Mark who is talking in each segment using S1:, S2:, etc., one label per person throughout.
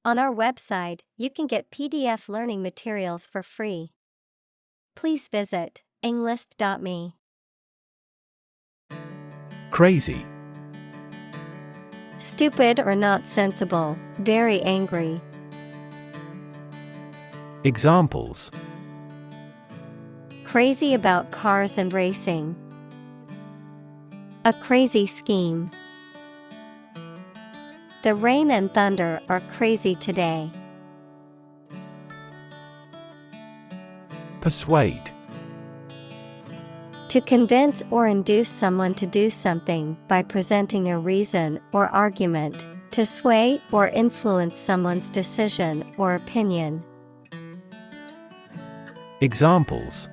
S1: On our website, you can get PDF learning materials for free. Please visit englist.me.
S2: Crazy.
S1: Stupid or not sensible, very angry.
S2: Examples:
S1: Crazy about cars and racing. A crazy scheme. The rain and thunder are crazy today.
S2: Persuade.
S1: To convince or induce someone to do something by presenting a reason or argument, to sway or influence someone's decision or opinion.
S2: Examples: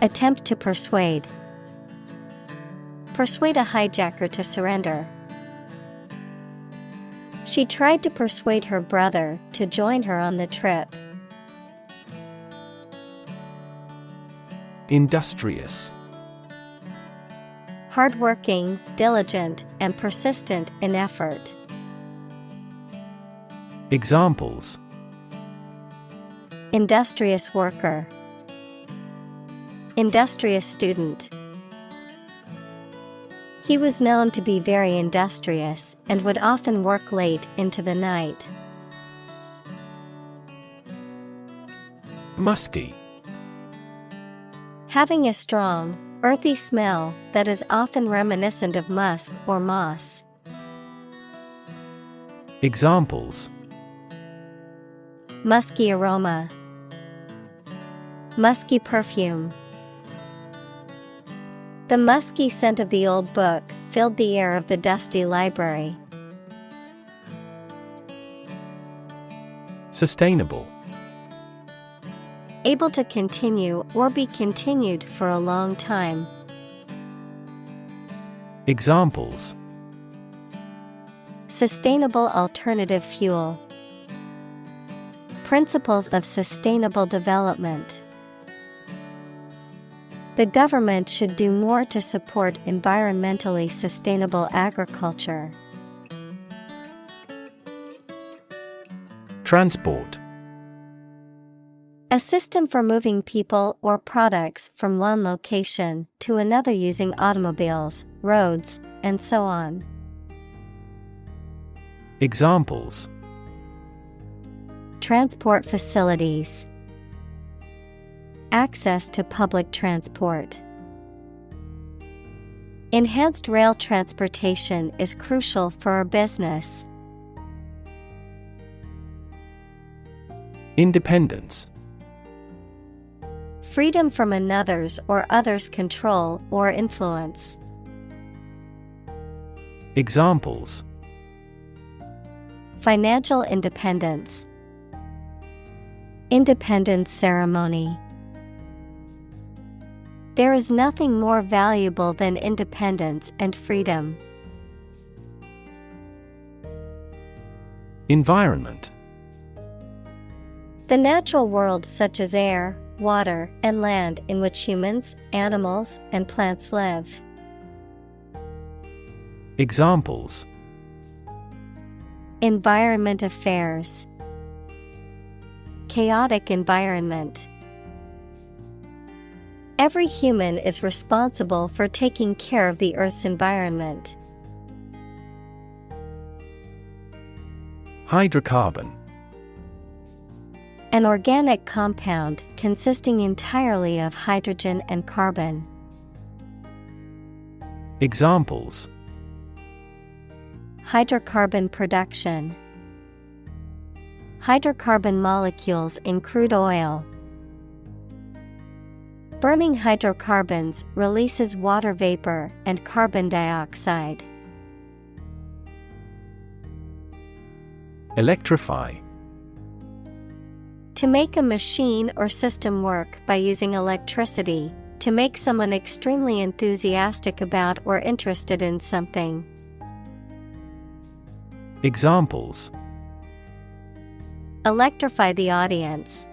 S1: Attempt to persuade. Persuade a hijacker to surrender. She tried to persuade her brother to join her on the trip.
S2: Industrious.
S1: Hardworking, diligent, and persistent in effort.
S2: Examples:
S1: Industrious worker. Industrious student. He was known to be very industrious and would often work late into the night.
S2: Musky.
S1: Having a strong, earthy smell that is often reminiscent of musk or moss.
S2: Examples:
S1: Musky aroma. Musky perfume. The musky scent of the old book filled the air of the dusty library.
S2: Sustainable.
S1: Able to continue or be continued for a long time.
S2: Examples:
S1: Sustainable alternative fuel. Principles of sustainable development. The government should do more to support environmentally sustainable agriculture.
S2: Transport.
S1: A system for moving people or products from one location to another using automobiles, roads, and so on.
S2: Examples:
S1: Transport facilities. Access to public transport. Enhanced rail transportation is crucial for our business.
S2: Independence.
S1: Freedom from another's or others' control or influence.
S2: Examples:
S1: Financial independence. Independence ceremony. There is nothing more valuable than independence and freedom.
S2: Environment.
S1: The natural world such as air, water, and land in which humans, animals, and plants live.
S2: Examples:
S1: Environment affairs. Chaotic environment. Every human is responsible for taking care of the Earth's environment.
S2: Hydrocarbon.
S1: An organic compound consisting entirely of hydrogen and carbon.
S2: Examples:
S1: Hydrocarbon production. Hydrocarbon molecules in crude oil. Burning hydrocarbons releases water vapor and carbon dioxide.
S2: Electrify.
S1: To make a machine or system work by using electricity, to make someone extremely enthusiastic about or interested in something.
S2: Examples:
S1: Electrify the audience.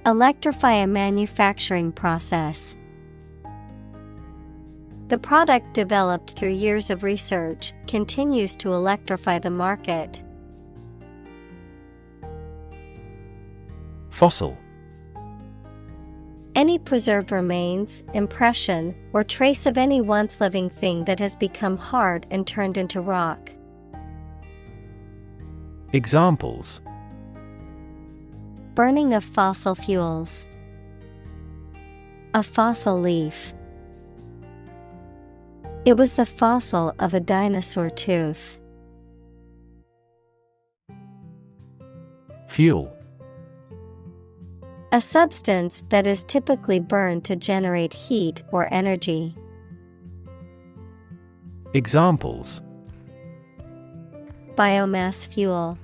S1: Electrify a manufacturing process. The product developed through years of research continues to electrify the market.
S2: Fossil.
S1: Any preserved remains, impression, or trace of any once living thing that has become hard and turned into rock.
S2: Examples:
S1: burning of fossil fuels, a fossil leaf. It was the fossil of a dinosaur tooth.
S2: Fuel.
S1: A substance that is typically burned to generate heat or energy.
S2: Examples:
S1: biomass fuel,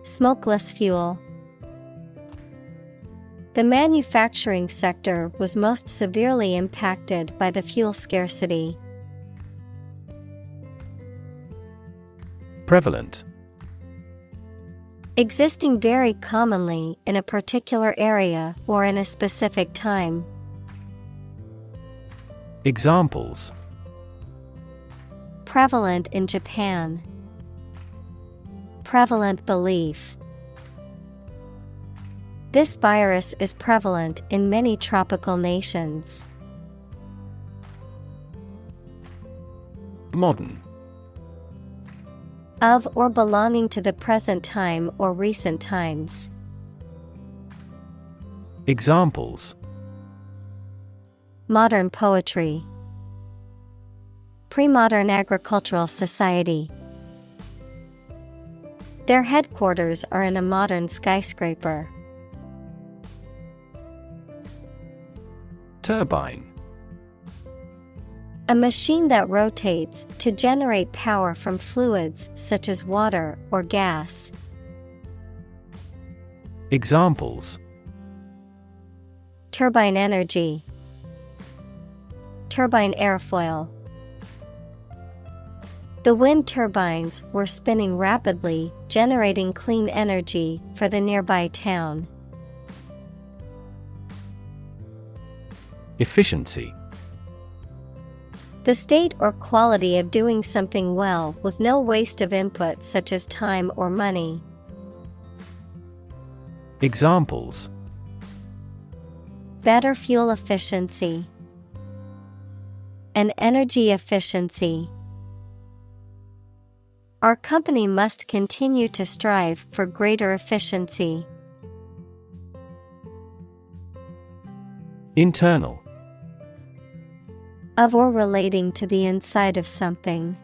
S1: smokeless fuel. The manufacturing sector was most severely impacted by the fuel scarcity.
S2: Prevalent.
S1: Existing very commonly in a particular area or in a specific time.
S2: Examples:
S1: prevalent in Japan, prevalent belief. This virus is prevalent in many tropical nations.
S2: Modern.
S1: Of or belonging to the present time or recent times.
S2: Examples:
S1: modern poetry, pre-modern agricultural society. Their headquarters are in a modern skyscraper.
S2: Turbine.
S1: A machine that rotates to generate power from fluids such as water or gas.
S2: Examples:
S1: turbine energy, turbine airfoil. The wind turbines were spinning rapidly, generating clean energy for the nearby town.
S2: Efficiency.
S1: The state or quality of doing something well with no waste of input such as time or money.
S2: Examples:
S1: better fuel efficiency, and energy efficiency. Our company must continue to strive for greater efficiency.
S2: Internal.
S1: Of or relating to the inside of something.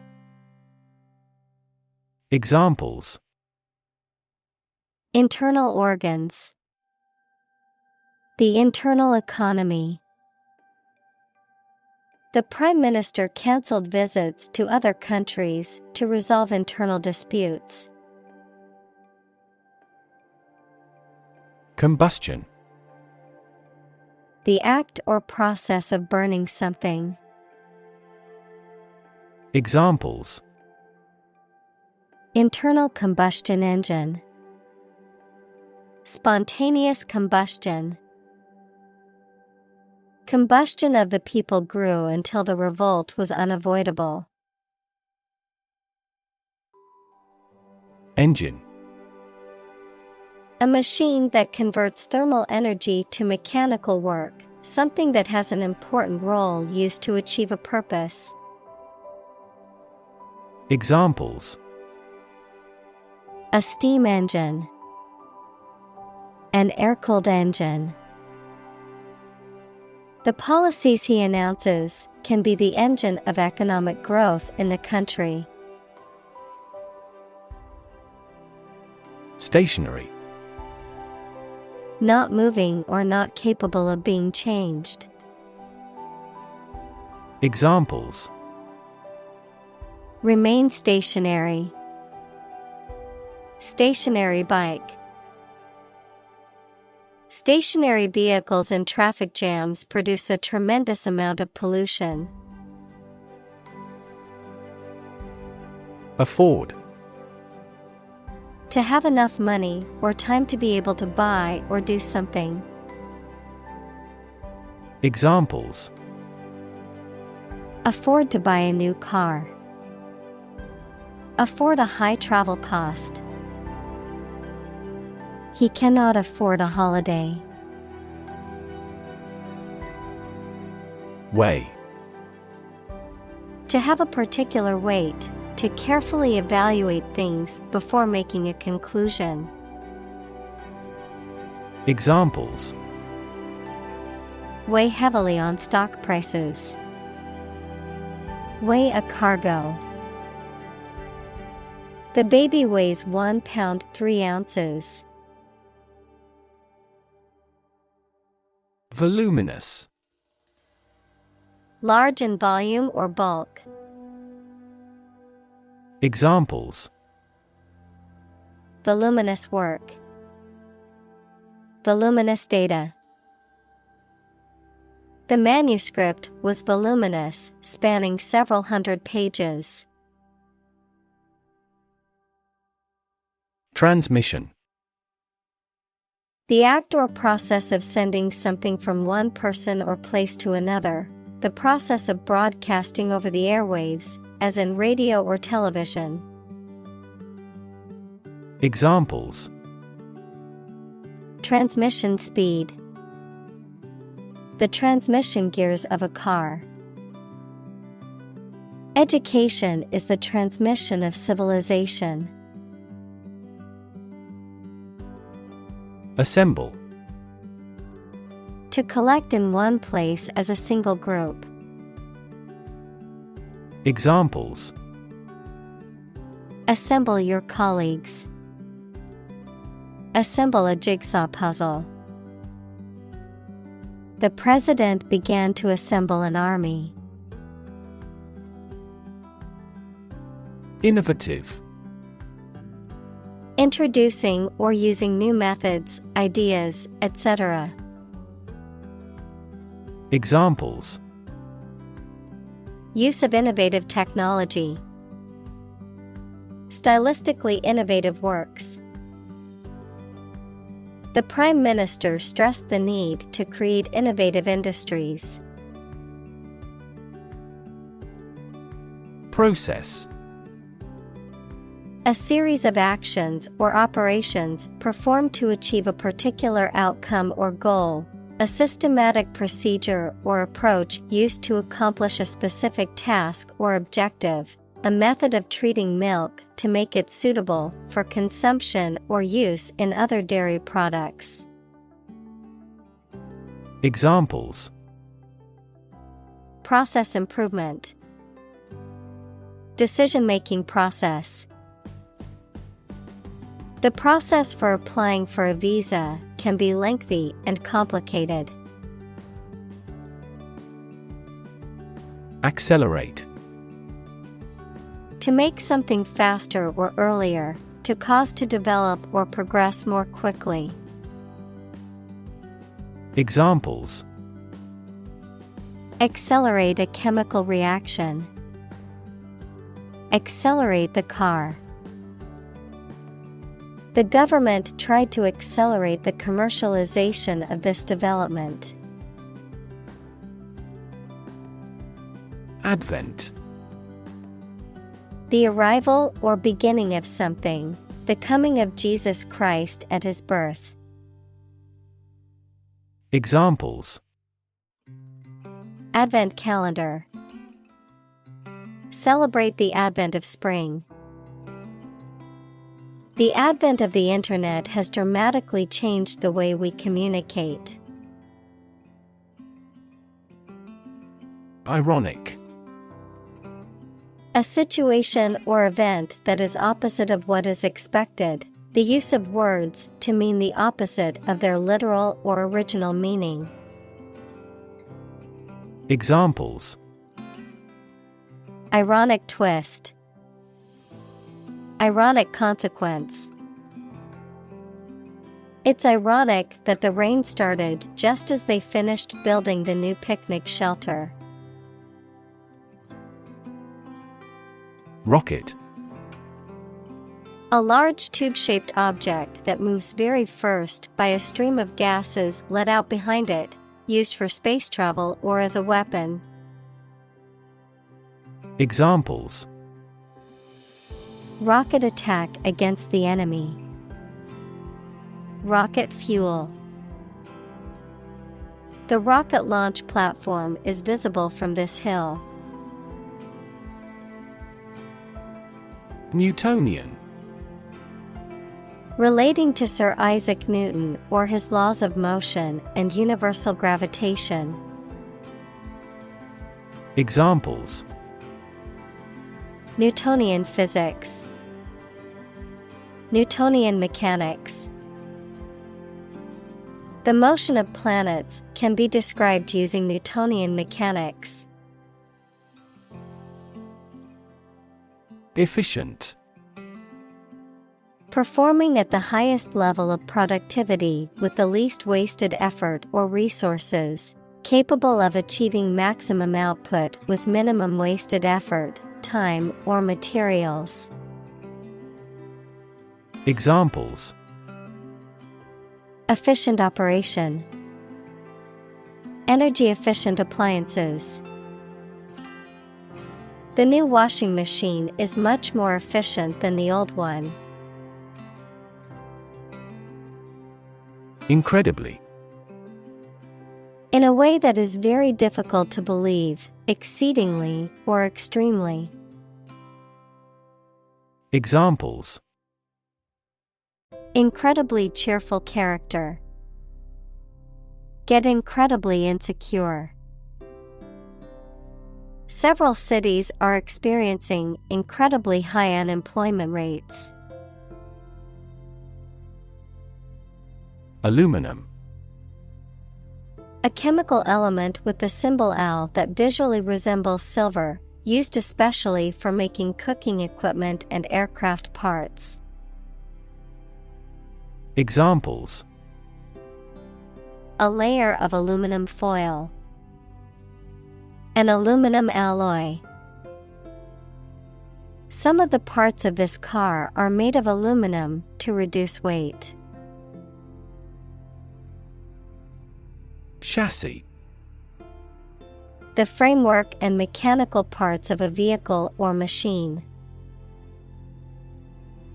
S2: Examples:
S1: internal organs, the internal economy. The Prime Minister cancelled visits to other countries to resolve internal disputes.
S2: Combustion.
S1: The act or process of burning something.
S2: Examples:
S1: internal combustion engine, spontaneous combustion. Combustion of the people grew until the revolt was unavoidable.
S2: Engine.
S1: A machine that converts thermal energy to mechanical work, something that has an important role used to achieve a purpose.
S2: Examples:
S1: a steam engine, an air-cooled engine. The policies he announces can be the engine of economic growth in the country.
S2: Stationary.
S1: Not moving or not capable of being changed.
S2: Examples:
S1: remain stationary, stationary bike. Stationary vehicles in traffic jams produce a tremendous amount of pollution.
S2: Afford.
S1: To have enough money or time to be able to buy or do something.
S2: Examples:
S1: Afford to buy a new car. Afford a high travel cost. He cannot afford a holiday.
S2: Weigh.
S1: To have a particular weight, to carefully evaluate things before making a conclusion.
S2: Examples:
S1: Weigh heavily on stock prices. Weigh a cargo. The baby weighs 1 pound 3 ounces.
S2: Voluminous.
S1: Large in volume or bulk.
S2: Examples:
S1: Voluminous work. Voluminous data. The manuscript was voluminous, spanning several hundred pages.
S2: Transmission.
S1: The act or process of sending something from one person or place to another. The process of broadcasting over the airwaves, as in radio or television.
S2: Examples:
S1: Transmission speed. The transmission gears of a car. Education is the transmission of civilization.
S2: Assemble.
S1: To collect in one place as a single group.
S2: Examples:
S1: Assemble your colleagues. Assemble a jigsaw puzzle. The president began to assemble an army.
S2: Innovative.
S1: Introducing or using new methods, ideas, etc.
S2: Examples:
S1: Use of innovative technology. Stylistically innovative works. The Prime Minister stressed the need to create innovative industries.
S2: Process.
S1: A series of actions or operations performed to achieve a particular outcome or goal. A systematic procedure or approach used to accomplish a specific task or objective. A method of treating milk to make it suitable for consumption or use in other dairy products.
S2: Examples:
S1: Process improvement. Decision-making process. The process for applying for a visa can be lengthy and complicated.
S2: Accelerate.
S1: To make something faster or earlier, to cause to develop or progress more quickly.
S2: Examples:
S1: Accelerate a chemical reaction. Accelerate the car. The government tried to accelerate the commercialization of this development.
S2: Advent.
S1: The arrival or beginning of something, the coming of Jesus Christ at his birth.
S2: Examples:
S1: Advent calendar. Celebrate the advent of spring. The advent of the internet has dramatically changed the way we communicate.
S2: Ironic.
S1: A situation or event that is opposite of what is expected, the use of words to mean the opposite of their literal or original meaning.
S2: Examples:
S1: Ironic twist. Ironic consequence. It's ironic that the rain started just as they finished building the new picnic shelter.
S2: Rocket.
S1: A large tube-shaped object that moves very first by a stream of gases let out behind it, used for space travel or as a weapon.
S2: Examples:
S1: rocket attack against the enemy. Rocket fuel. The rocket launch platform is visible from this hill.
S2: Newtonian.
S1: Relating to Sir Isaac Newton or his laws of motion and universal gravitation.
S2: Examples:
S1: Newtonian physics. Newtonian mechanics. The motion of planets can be described using Newtonian mechanics.
S2: Efficient.
S1: Performing at the highest level of productivity with the least wasted effort or resources, capable of achieving maximum output with minimum wasted effort, time, or materials.
S2: Examples:
S1: efficient operation. Energy efficient appliances. The new washing machine is much more efficient than the old one.
S2: Incredibly.
S1: In a way that is very difficult to believe, exceedingly, or extremely.
S2: Examples:
S1: incredibly cheerful character. Get incredibly insecure. Several cities are experiencing incredibly high unemployment rates.
S2: Aluminum.
S1: A chemical element with the symbol Al that visually resembles silver, used especially for making cooking equipment and aircraft parts.
S2: Examples:
S1: a layer of aluminum foil. An aluminum alloy. Some of the parts of this car are made of aluminum to reduce weight.
S2: Chassis.
S1: The framework and mechanical parts of a vehicle or machine.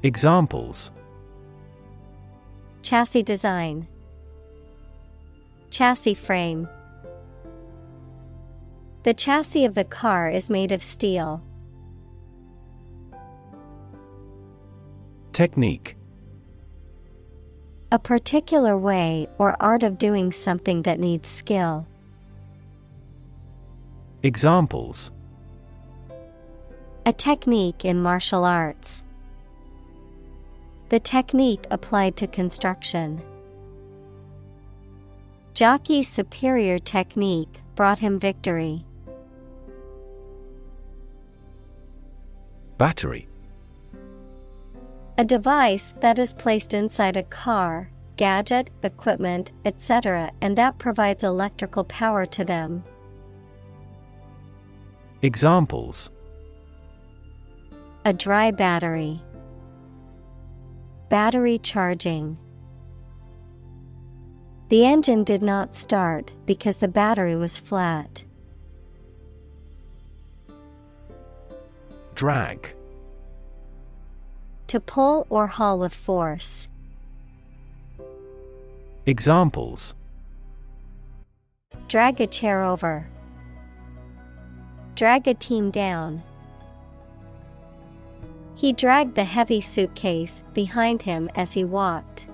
S2: Examples:
S1: chassis design. Chassis frame. The chassis of the car is made of steel.
S2: Technique.
S1: A particular way or art of doing something that needs skill.
S2: Examples:
S1: a technique in martial arts. The technique applied to construction. Jockey's superior technique brought him victory.
S2: Battery.
S1: A device that is placed inside a car, gadget, equipment, etc., and that provides electrical power to them.
S2: Examples:
S1: a dry battery. Battery charging. The engine did not start because the battery was flat.
S2: Drag.
S1: To pull or haul with force.
S2: Examples:
S1: drag a chair over. Drag a team down. He dragged the heavy suitcase behind him as he walked.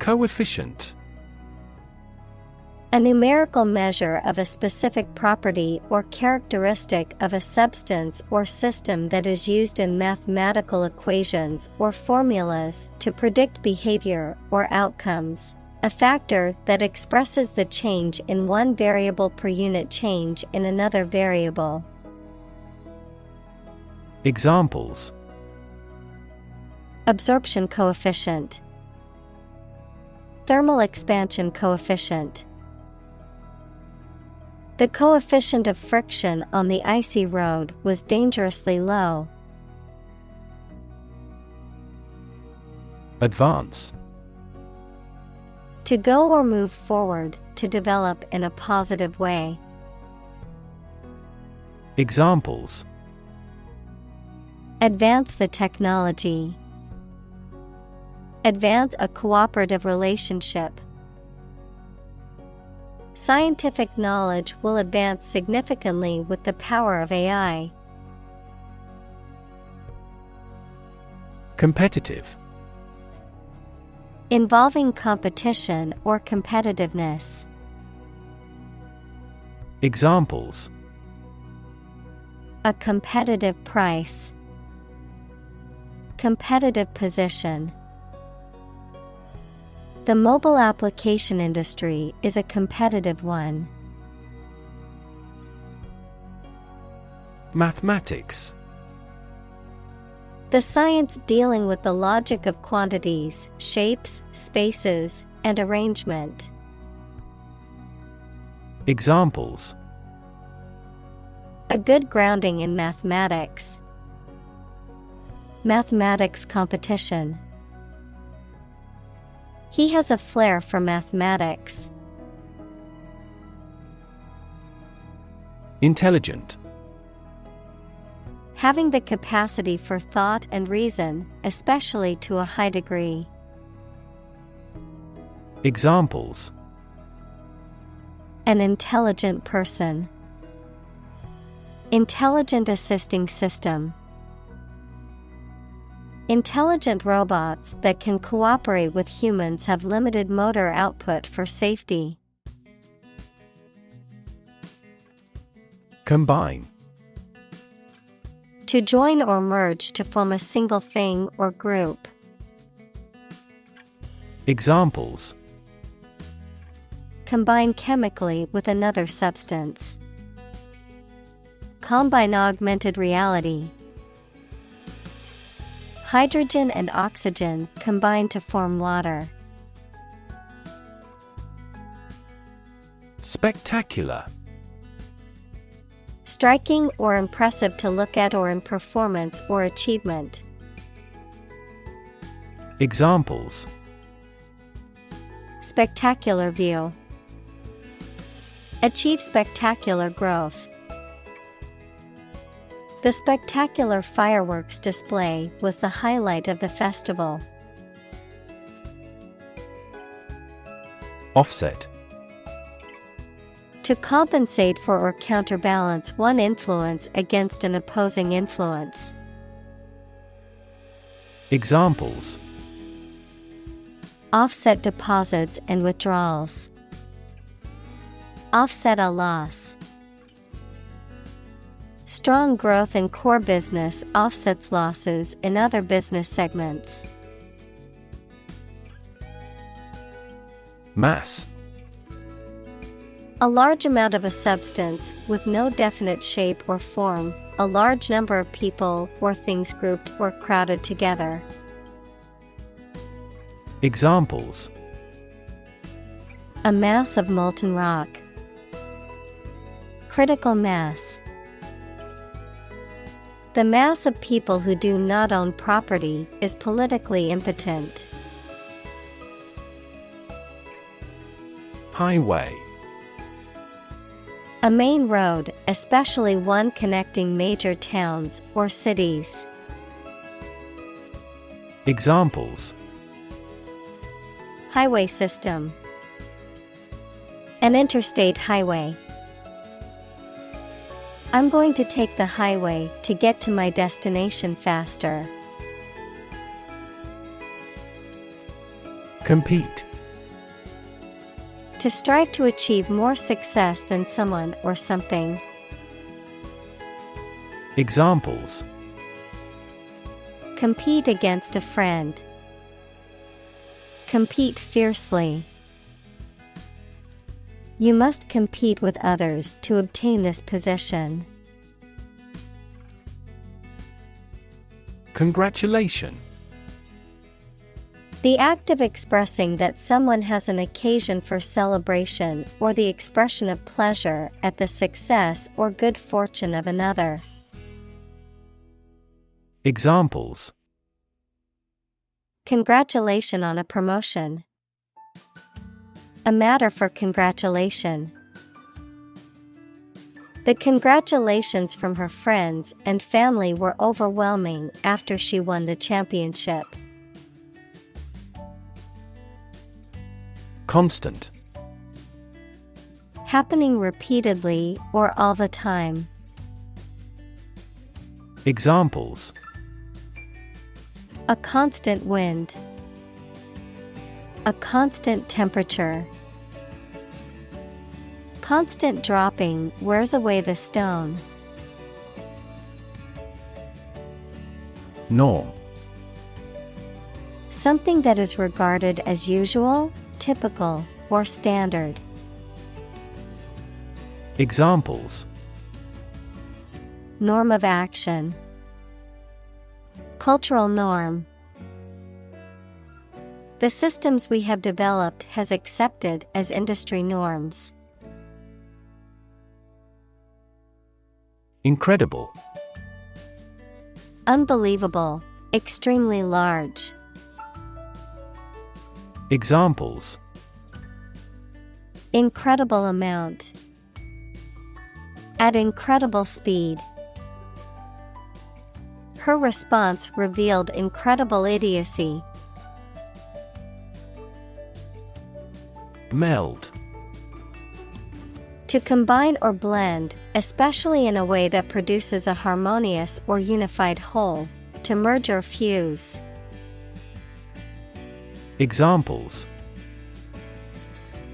S2: Coefficient.
S1: A numerical measure of a specific property or characteristic of a substance or system that is used in mathematical equations or formulas to predict behavior or outcomes. A factor that expresses the change in one variable per unit change in another variable.
S2: Examples:
S1: absorption coefficient. Thermal expansion coefficient. The coefficient of friction on the icy road was dangerously low.
S2: Advance.
S1: To go or move forward, to develop in a positive way.
S2: Examples:
S1: advance the technology, advance a cooperative relationship. Scientific knowledge will advance significantly with the power of AI.
S2: Competitive.
S1: Involving competition or competitiveness.
S2: Examples:
S1: a competitive price, competitive position. The mobile application industry is a competitive one.
S2: Mathematics.
S1: The science dealing with the logic of quantities, shapes, spaces, and arrangement.
S2: Examples:
S1: a good grounding in mathematics. Mathematics competition. He has a flair for mathematics.
S2: Intelligent.
S1: Having the capacity for thought and reason, especially to a high degree.
S2: Examples:
S1: an intelligent person. Intelligent assisting system. Intelligent robots that can cooperate with humans have limited motor output for safety.
S2: Combine.
S1: To join or merge to form a single thing or group.
S2: Examples:
S1: combine chemically with another substance. Combine augmented reality. Hydrogen and oxygen combine to form water.
S2: Spectacular.
S1: Striking or impressive to look at or in performance or achievement.
S2: Examples:
S1: spectacular view. Achieve spectacular growth. The spectacular fireworks display was the highlight of the festival.
S2: Offset.
S1: To compensate for or counterbalance one influence against an opposing influence.
S2: Examples:
S1: offset deposits and withdrawals. Offset a loss. Strong growth in core business offsets losses in other business segments.
S2: Mass.
S1: A large amount of a substance with no definite shape or form, a large number of people or things grouped or crowded together.
S2: Examples:
S1: a mass of molten rock. Critical mass. The mass of people who do not own property is politically impotent.
S2: Highway.
S1: A main road, especially one connecting major towns or cities.
S2: Examples:
S1: highway system. An interstate highway. I'm going to take the highway to get to my destination faster.
S2: Compete.
S1: To strive to achieve more success than someone or something.
S2: Examples:
S1: compete against a friend. Compete fiercely. You must compete with others to obtain this position.
S2: Congratulation.
S1: The act of expressing that someone has an occasion for celebration or the expression of pleasure at the success or good fortune of another.
S2: Examples:
S1: congratulation on a promotion. A matter for congratulation. The congratulations from her friends and family were overwhelming after she won the championship.
S2: Constant.
S1: Happening repeatedly or all the time.
S2: Examples:
S1: A constant wind. A constant temperature. Constant dropping wears away the stone.
S2: Norm.
S1: Something that is regarded as usual, typical, or standard.
S2: Examples:
S1: Norm of action. Cultural norm. The systems we have developed has accepted as industry norms.
S2: Incredible.
S1: Unbelievable, extremely large.
S2: Examples:
S1: Incredible amount. At incredible speed. Her response revealed incredible idiocy.
S2: Meld.
S1: To combine or blend, especially in a way that produces a harmonious or unified whole. To merge or fuse.
S2: Examples: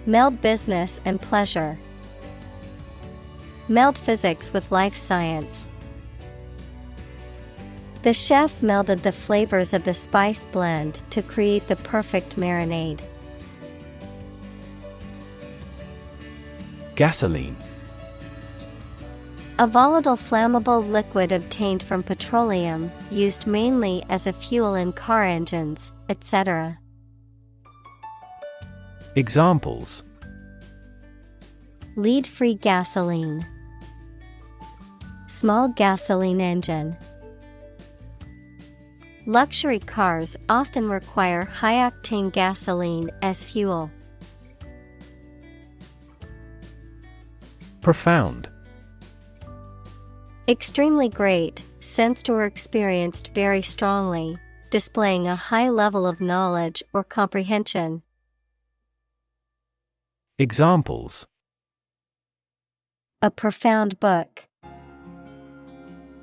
S1: Meld business and pleasure. Meld physics with life science. The chef melded the flavors of the spice blend to create the perfect marinade.
S2: Gasoline.
S1: A volatile flammable liquid obtained from petroleum, used mainly as a fuel in car engines, etc.
S2: Examples:
S1: Lead-free gasoline. Small gasoline engine. Luxury cars often require high-octane gasoline as fuel.
S2: Profound.
S1: Extremely great, sensed or experienced very strongly, displaying a high level of knowledge or comprehension.
S2: Examples:
S1: A profound book.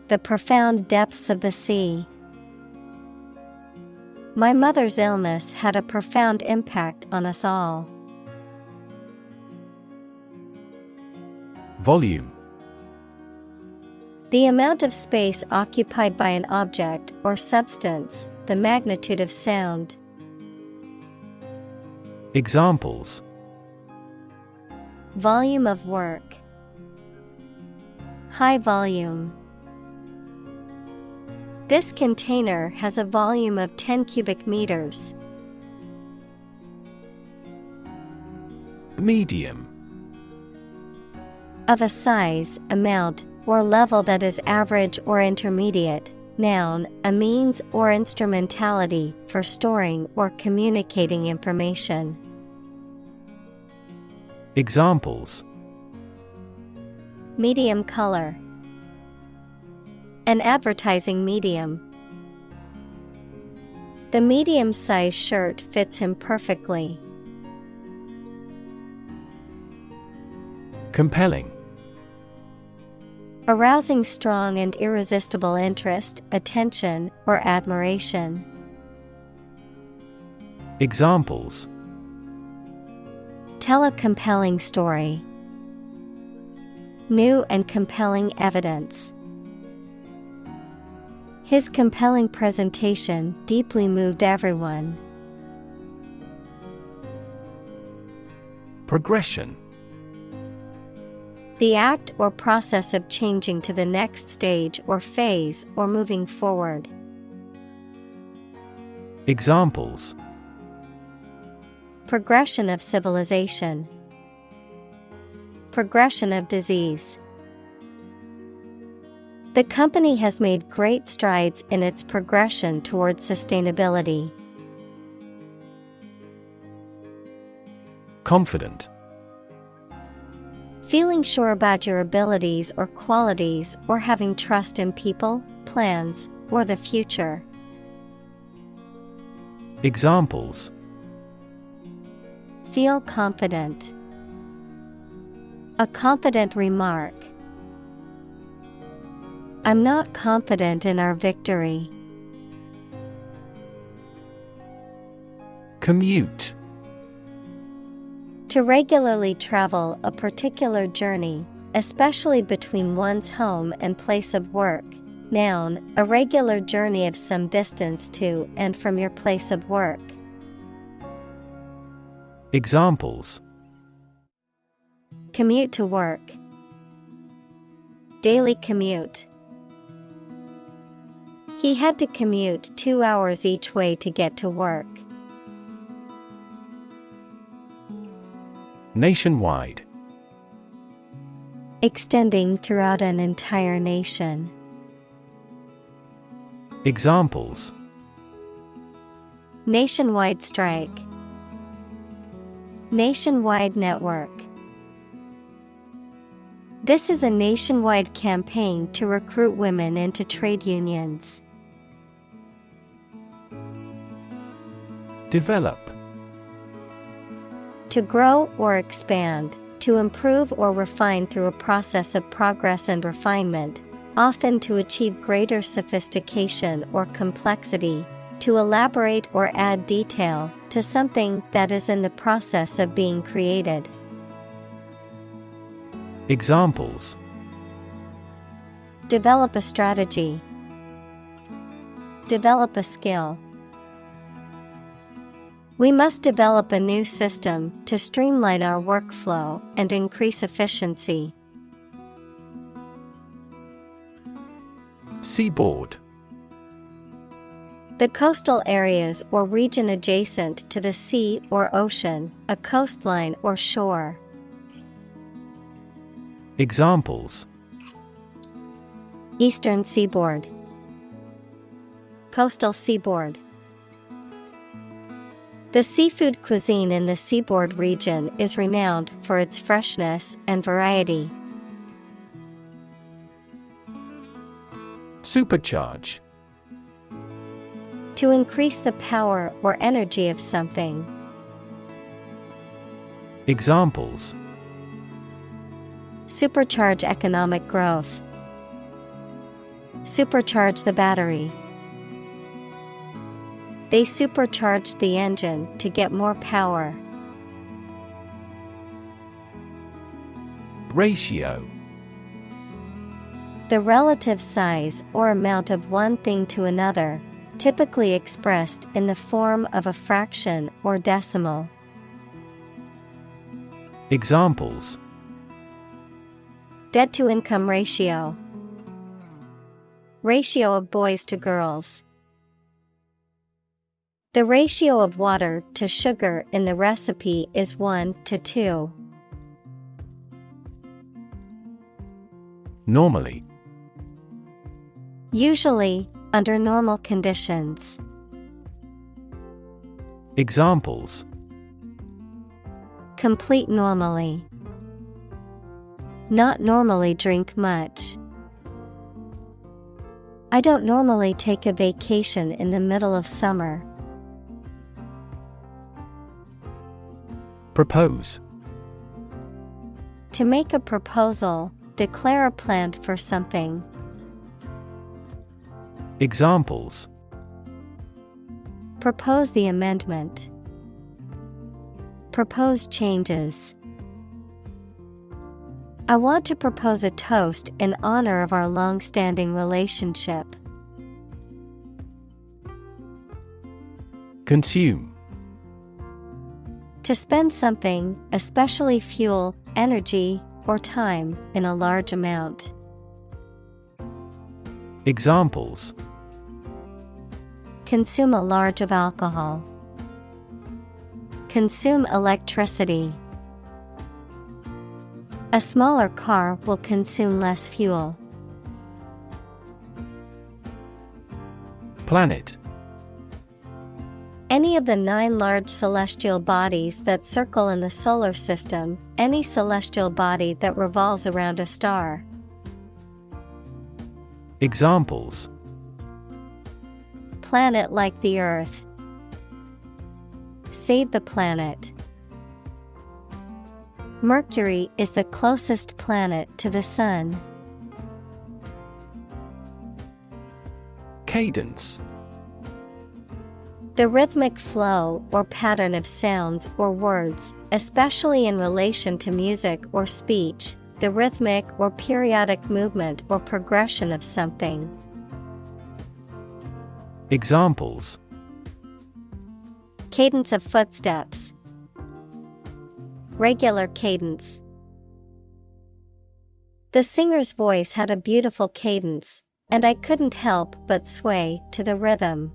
S1: The profound depths of the sea. My mother's illness had a profound impact on us all.
S2: Volume.
S1: The amount of space occupied by an object or substance, the magnitude of sound.
S2: Examples:
S1: Volume of work. High volume. This container has a volume of 10 cubic meters.
S2: Medium.
S1: Of a size, amount, or level that is average or intermediate. Noun, a means or instrumentality for storing or communicating information.
S2: Examples:
S1: Medium color. An advertising medium. The medium-sized shirt fits him perfectly.
S2: Compelling.
S1: Arousing strong and irresistible interest, attention, or admiration.
S2: Examples:
S1: Tell a compelling story. New and compelling evidence. His compelling presentation deeply moved everyone.
S2: Progression.
S1: The act or process of changing to the next stage or phase or moving forward.
S2: Examples:
S1: Progression of civilization. Progression of disease. The company has made great strides in its progression towards sustainability.
S2: Confident.
S1: Feeling sure about your abilities or qualities, or having trust in people, plans, or the future.
S2: Examples:
S1: Feel confident. A confident remark. I'm not confident in our victory.
S2: Commute.
S1: To regularly travel a particular journey, especially between one's home and place of work. Noun, a regular journey of some distance to and from your place of work.
S2: Examples:
S1: Commute to work. Daily commute. He had to commute 2 hours each way to get to work.
S2: Nationwide.
S1: Extending throughout an entire nation.
S2: Examples:
S1: Nationwide strike. Nationwide network. This is a nationwide campaign to recruit women into trade unions.
S2: Develop.
S1: To grow or expand, to improve or refine through a process of progress and refinement, often to achieve greater sophistication or complexity, to elaborate or add detail to something that is in the process of being created.
S2: Examples:
S1: Develop a strategy. Develop a skill. We must develop a new system to streamline our workflow and increase efficiency.
S2: Seaboard.
S1: The coastal areas or region adjacent to the sea or ocean, a coastline or shore.
S2: Examples:
S1: Eastern seaboard. Coastal seaboard. The seafood cuisine in the seaboard region is renowned for its freshness and variety.
S2: Supercharge.
S1: To increase the power or energy of something.
S2: Examples:
S1: Supercharge economic growth. Supercharge the battery. They supercharged the engine to get more power.
S2: Ratio.
S1: The relative size or amount of one thing to another, typically expressed in the form of a fraction or decimal.
S2: Examples:
S1: Debt-to-income ratio. Ratio of boys to girls. The ratio of water to sugar in the recipe is 1:2.
S2: Normally.
S1: Usually, under normal conditions.
S2: Examples:
S1: Complete normally. Not normally drink much. I don't normally take a vacation in the middle of summer.
S2: Propose.
S1: To make a proposal, declare a plan for something.
S2: Examples:
S1: Propose the amendment. Propose changes. I want to propose a toast in honor of our long-standing relationship.
S2: Consume.
S1: To spend something, especially fuel, energy, or time, in a large amount.
S2: Examples:
S1: Consume a large of alcohol. Consume electricity. A smaller car will consume less fuel.
S2: Planet.
S1: Any of the 9 large celestial bodies that circle in the solar system, any celestial body that revolves around a star.
S2: Examples:
S1: Planet like the Earth. Save the planet. Mercury is the closest planet to the Sun.
S2: Cadence.
S1: The rhythmic flow or pattern of sounds or words, especially in relation to music or speech, the rhythmic or periodic movement or progression of something.
S2: Examples:
S1: Cadence of footsteps. Regular cadence. The singer's voice had a beautiful cadence, and I couldn't help but sway to the rhythm.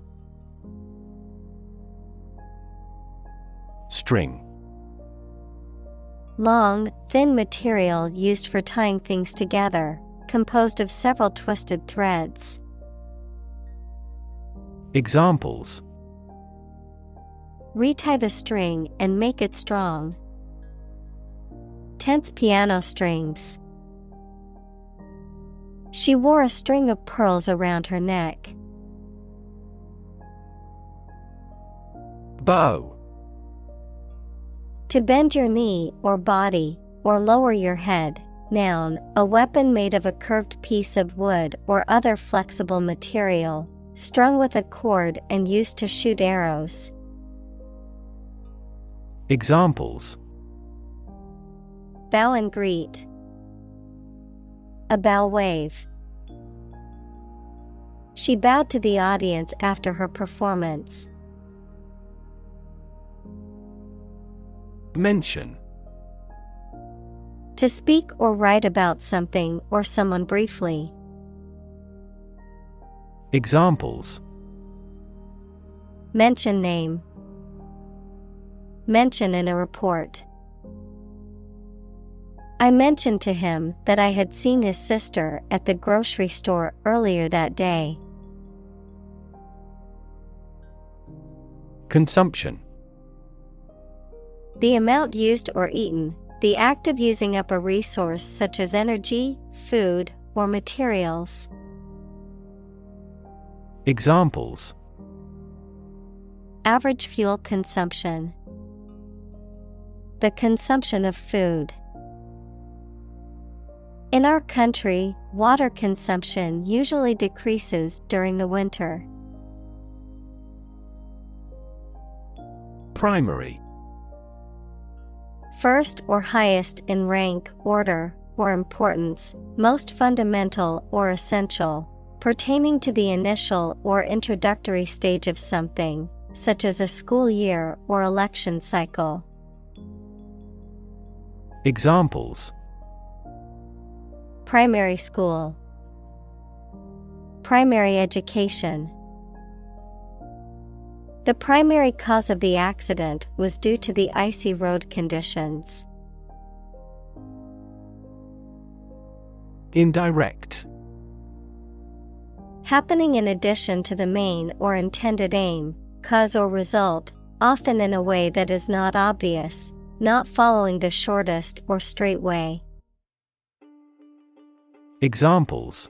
S2: String.
S1: Long, thin material used for tying things together, composed of several twisted threads.
S2: Examples:
S1: Retie the string and make it strong. Tense piano strings. She wore a string of pearls around her neck.
S2: Bow.
S1: To bend your knee or body, or lower your head. Noun, a weapon made of a curved piece of wood or other flexible material, strung with a cord and used to shoot arrows.
S2: Examples:
S1: Bow and greet. A bow wave. She bowed to the audience after her performance.
S2: Mention.
S1: To speak or write about something or someone briefly.
S2: Examples:
S1: Mention name. Mention in a report. I mentioned to him that I had seen his sister at the grocery store earlier that day.
S2: Consumption.
S1: The amount used or eaten, the act of using up a resource such as energy, food, or materials.
S2: Examples:
S1: Average fuel consumption. The consumption of food. In our country, water consumption usually decreases during the winter.
S2: Primary.
S1: First or highest in rank, order, or importance, most fundamental or essential, pertaining to the initial or introductory stage of something, such as a school year or election cycle.
S2: Examples:
S1: Primary school. Primary education. The primary cause of the accident was due to the icy road conditions.
S2: Indirect.
S1: Happening in addition to the main or intended aim, cause or result, often in a way that is not obvious, not following the shortest or straight way.
S2: Examples: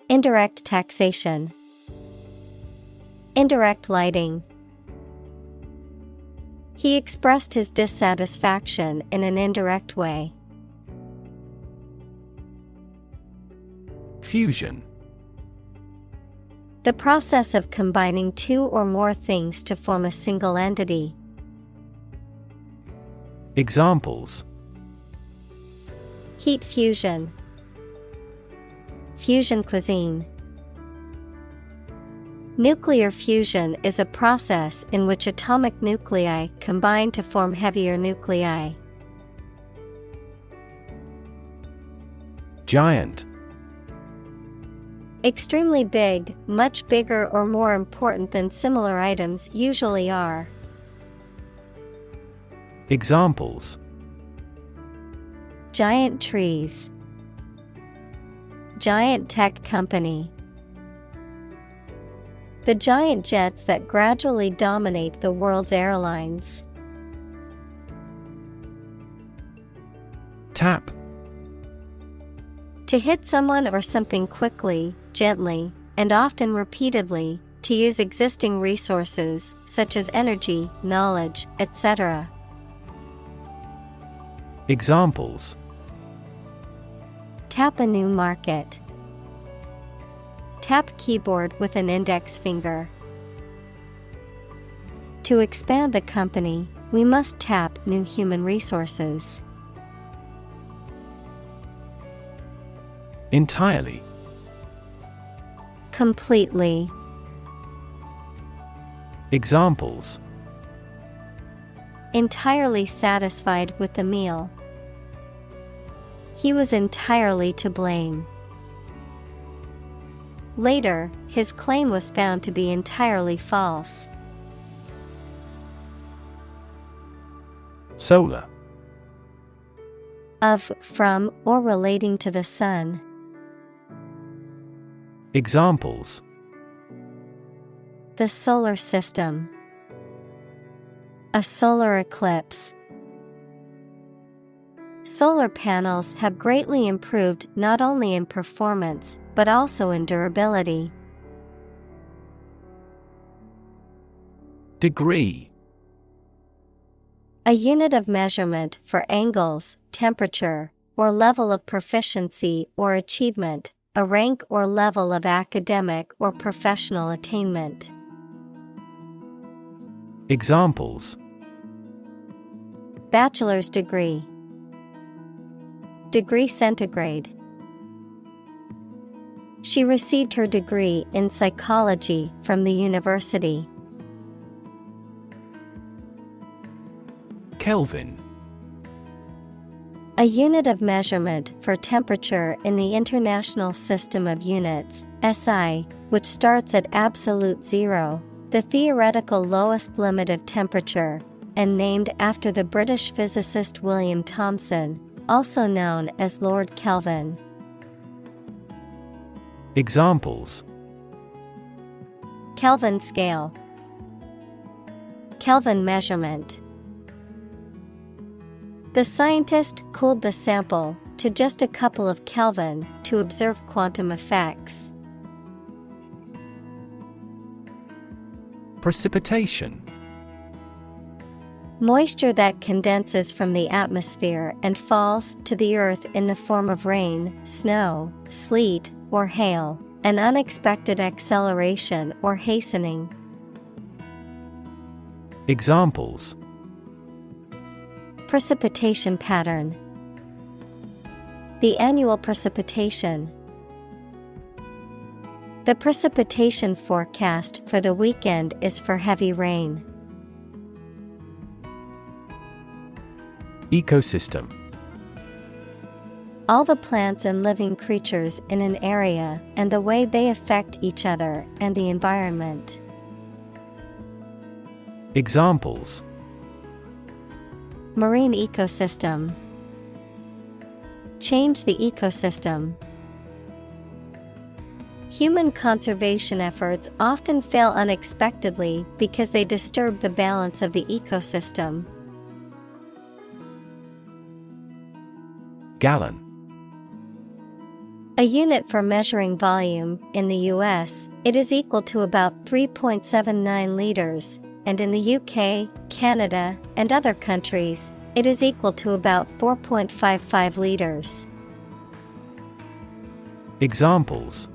S1: Indirect taxation. Indirect lighting. He expressed his dissatisfaction in an indirect way.
S2: Fusion.
S1: The process of combining two or more things to form a single entity.
S2: Examples:
S1: Heat fusion. Fusion cuisine. Nuclear fusion is a process in which atomic nuclei combine to form heavier nuclei.
S2: Giant.
S1: Extremely big, much bigger or more important than similar items usually are.
S2: Examples:
S1: Giant trees. Giant tech company. The giant jets that gradually dominate the world's airlines.
S2: Tap.
S1: To hit someone or something quickly, gently, and often repeatedly, to use existing resources, such as energy, knowledge, etc.
S2: Examples:
S1: Tap a new market. Tap keyboard with an index finger. To expand the company, we must tap new human resources.
S2: Entirely.
S1: Completely.
S2: Examples:
S1: Entirely satisfied with the meal. He was entirely to blame. Later, his claim was found to be entirely false.
S2: Solar.
S1: Of, from, or relating to the sun.
S2: Examples:
S1: The solar system. A solar eclipse. Solar panels have greatly improved not only in performance, but also in durability.
S2: Degree.
S1: A unit of measurement for angles, temperature, or level of proficiency or achievement, a rank or level of academic or professional attainment.
S2: Examples:
S1: Bachelor's degree. Degree centigrade. She received her degree in psychology from the university.
S2: Kelvin.
S1: A unit of measurement for temperature in the International System of Units, SI, which starts at absolute zero, the theoretical lowest limit of temperature, and named after the British physicist William Thomson, also known as Lord Kelvin.
S2: Examples:
S1: Kelvin scale. Kelvin measurement. The scientist cooled the sample to just a couple of Kelvin to observe quantum effects.
S2: Precipitation.
S1: Moisture that condenses from the atmosphere and falls to the earth in the form of rain, snow, sleet, or hail, an unexpected acceleration or hastening.
S2: Examples:
S1: Precipitation pattern. The annual precipitation. The precipitation forecast for the weekend is for heavy rain.
S2: Ecosystem.
S1: All the plants and living creatures in an area and the way they affect each other and the environment.
S2: Examples:
S1: Marine ecosystem. Change the ecosystem. Human conservation efforts often fail unexpectedly because they disturb the balance of the ecosystem.
S2: Gallon.
S1: A unit for measuring volume. In the US, it is equal to about 3.79 liters, and in the UK, Canada, and other countries, it is equal to about 4.55 liters.
S2: Examples: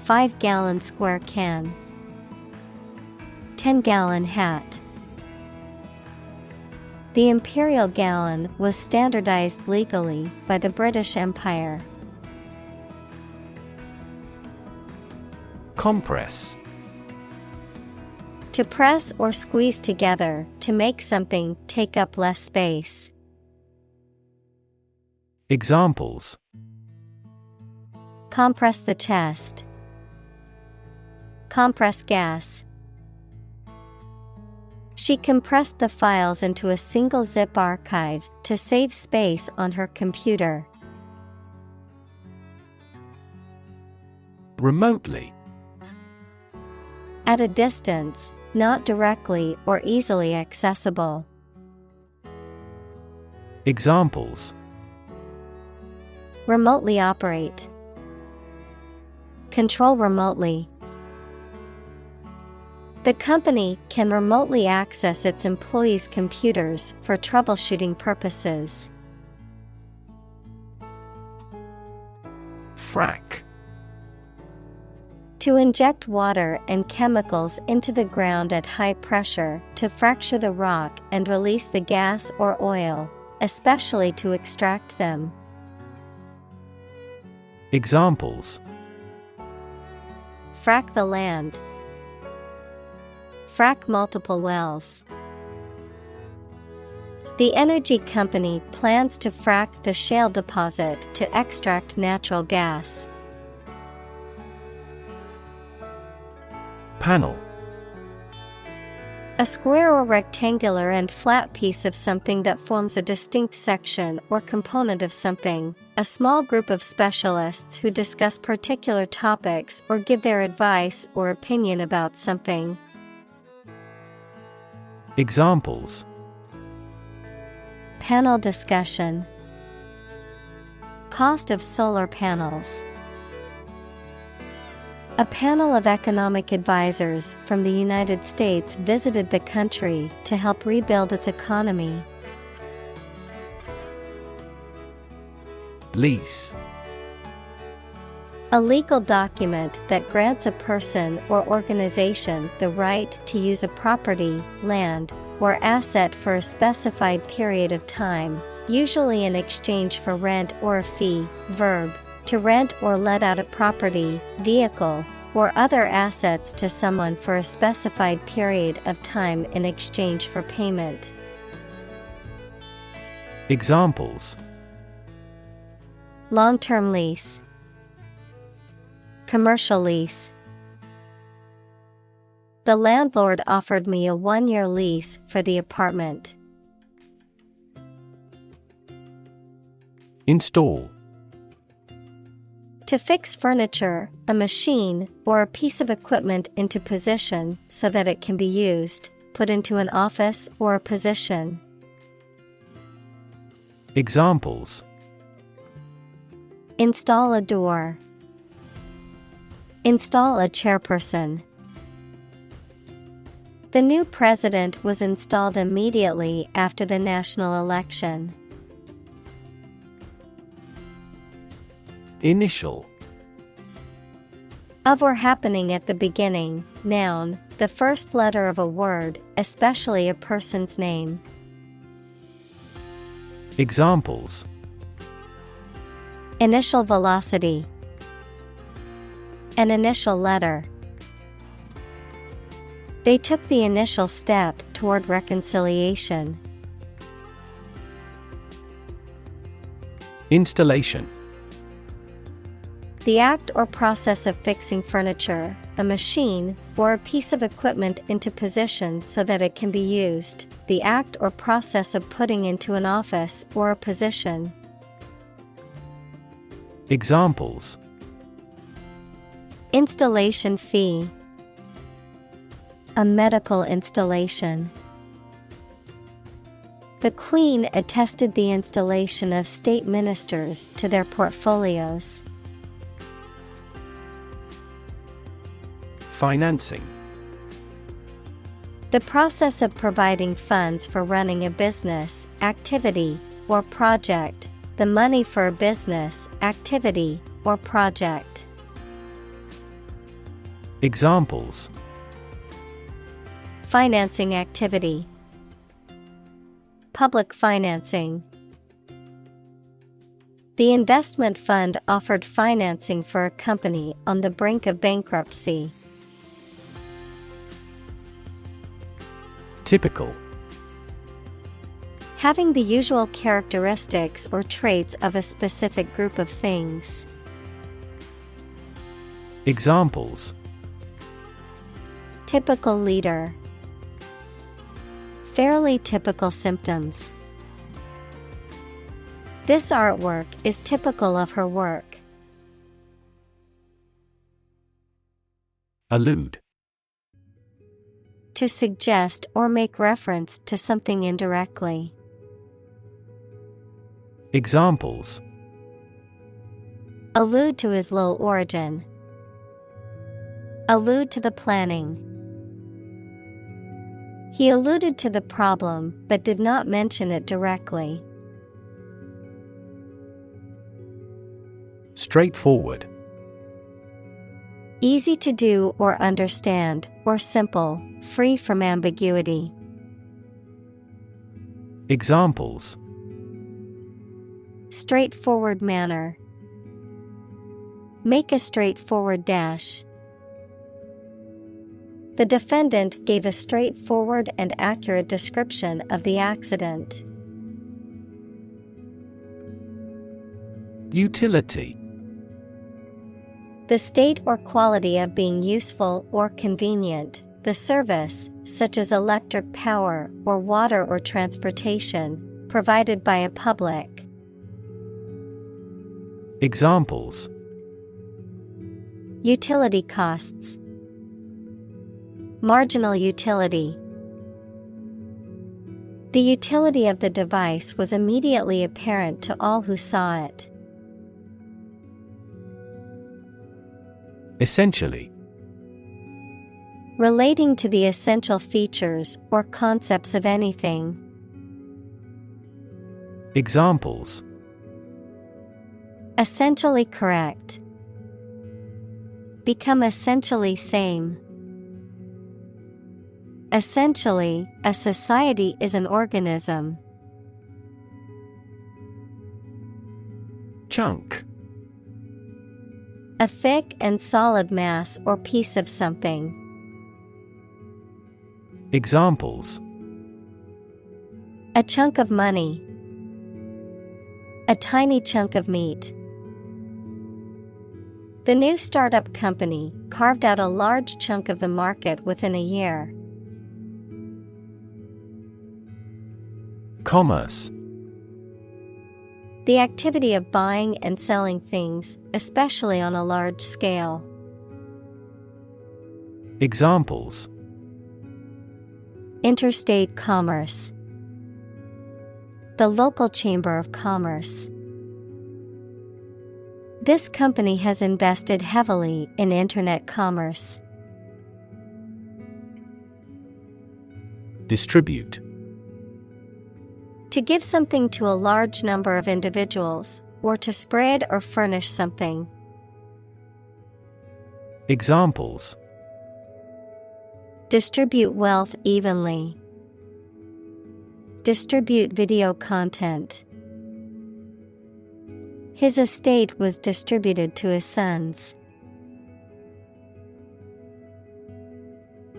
S1: 5-gallon square can. 10-gallon hat. The imperial gallon was standardized legally by the British Empire.
S2: Compress.
S1: To press or squeeze together to make something take up less space.
S2: Examples:
S1: Compress the chest. Compress gas. She compressed the files into a single zip archive to save space on her computer.
S2: Remotely.
S1: At a distance, not directly or easily accessible.
S2: Examples:
S1: Remotely operate. Control remotely. The company can remotely access its employees' computers for troubleshooting purposes.
S2: Frack.
S1: To inject water and chemicals into the ground at high pressure to fracture the rock and release the gas or oil, especially to extract them.
S2: Examples:
S1: Frack the land. Frack multiple wells. The energy company plans to frack the shale deposit to extract natural gas.
S2: Panel.
S1: A square or rectangular and flat piece of something that forms a distinct section or component of something, a small group of specialists who discuss particular topics or give their advice or opinion about something.
S2: Examples:
S1: Panel discussion. Cost of solar panels. A panel of economic advisors from the United States visited the country to help rebuild its economy.
S2: Lease.
S1: A legal document that grants a person or organization the right to use a property, land, or asset for a specified period of time, usually in exchange for rent or a fee. Verb: to rent or let out a property, vehicle, or other assets to someone for a specified period of time in exchange for payment.
S2: Examples:
S1: Long-term lease. Commercial lease. The landlord offered me a 1-year lease for the apartment.
S2: Install.
S1: To fix furniture, a machine, or a piece of equipment into position so that it can be used, put into an office or a position.
S2: Examples:
S1: Install a door. Install a chairperson. The new president was installed immediately after the national election.
S2: Initial.
S1: Of or happening at the beginning, noun, the first letter of a word, especially a person's name.
S2: Examples:
S1: Initial velocity. An initial letter. They took the initial step toward reconciliation.
S2: Installation.
S1: The act or process of fixing furniture, a machine, or a piece of equipment into position so that it can be used. The act or process of putting into an office or a position.
S2: Examples:
S1: Installation fee. A medical installation. The Queen attested the installation of state ministers to their portfolios.
S2: Financing.
S1: The process of providing funds for running a business, activity, or project. The money for a business, activity, or project.
S2: Examples:
S1: Financing activity. Public financing. The investment fund offered financing for a company on the brink of bankruptcy.
S2: Typical.
S1: Having the usual characteristics or traits of a specific group of things.
S2: Examples:
S1: Typical leader. Fairly typical symptoms. This artwork is typical of her work.
S2: Allude.
S1: To suggest or make reference to something indirectly.
S2: Examples:
S1: Allude to his low origin. Allude to the planning. He alluded to the problem but did not mention it directly.
S2: Straightforward.
S1: Easy to do or understand, or simple, free from ambiguity.
S2: Examples:
S1: Straightforward manner. Make a straightforward dash. The defendant gave a straightforward and accurate description of the accident.
S2: Utility.
S1: The state or quality of being useful or convenient, the service, such as electric power or water or transportation, provided by a public.
S2: Examples:
S1: Utility costs. Marginal utility. The utility of the device was immediately apparent to all who saw it.
S2: Essentially.
S1: Relating to the essential features or concepts of anything.
S2: Examples:
S1: Essentially correct. Become essentially same. Essentially, a society is an organism.
S2: Chunk.
S1: A thick and solid mass or piece of something.
S2: Examples:
S1: A chunk of money. A tiny chunk of meat. The new startup company carved out a large chunk of the market within a year.
S2: Commerce.
S1: The activity of buying and selling things, especially on a large scale.
S2: Examples:
S1: Interstate commerce. The local chamber of commerce. This company has invested heavily in internet commerce. Distribute. To give something to a large number of individuals, or to spread or furnish something.
S2: Examples:
S1: Distribute wealth evenly. Distribute video content. His estate was distributed to his sons.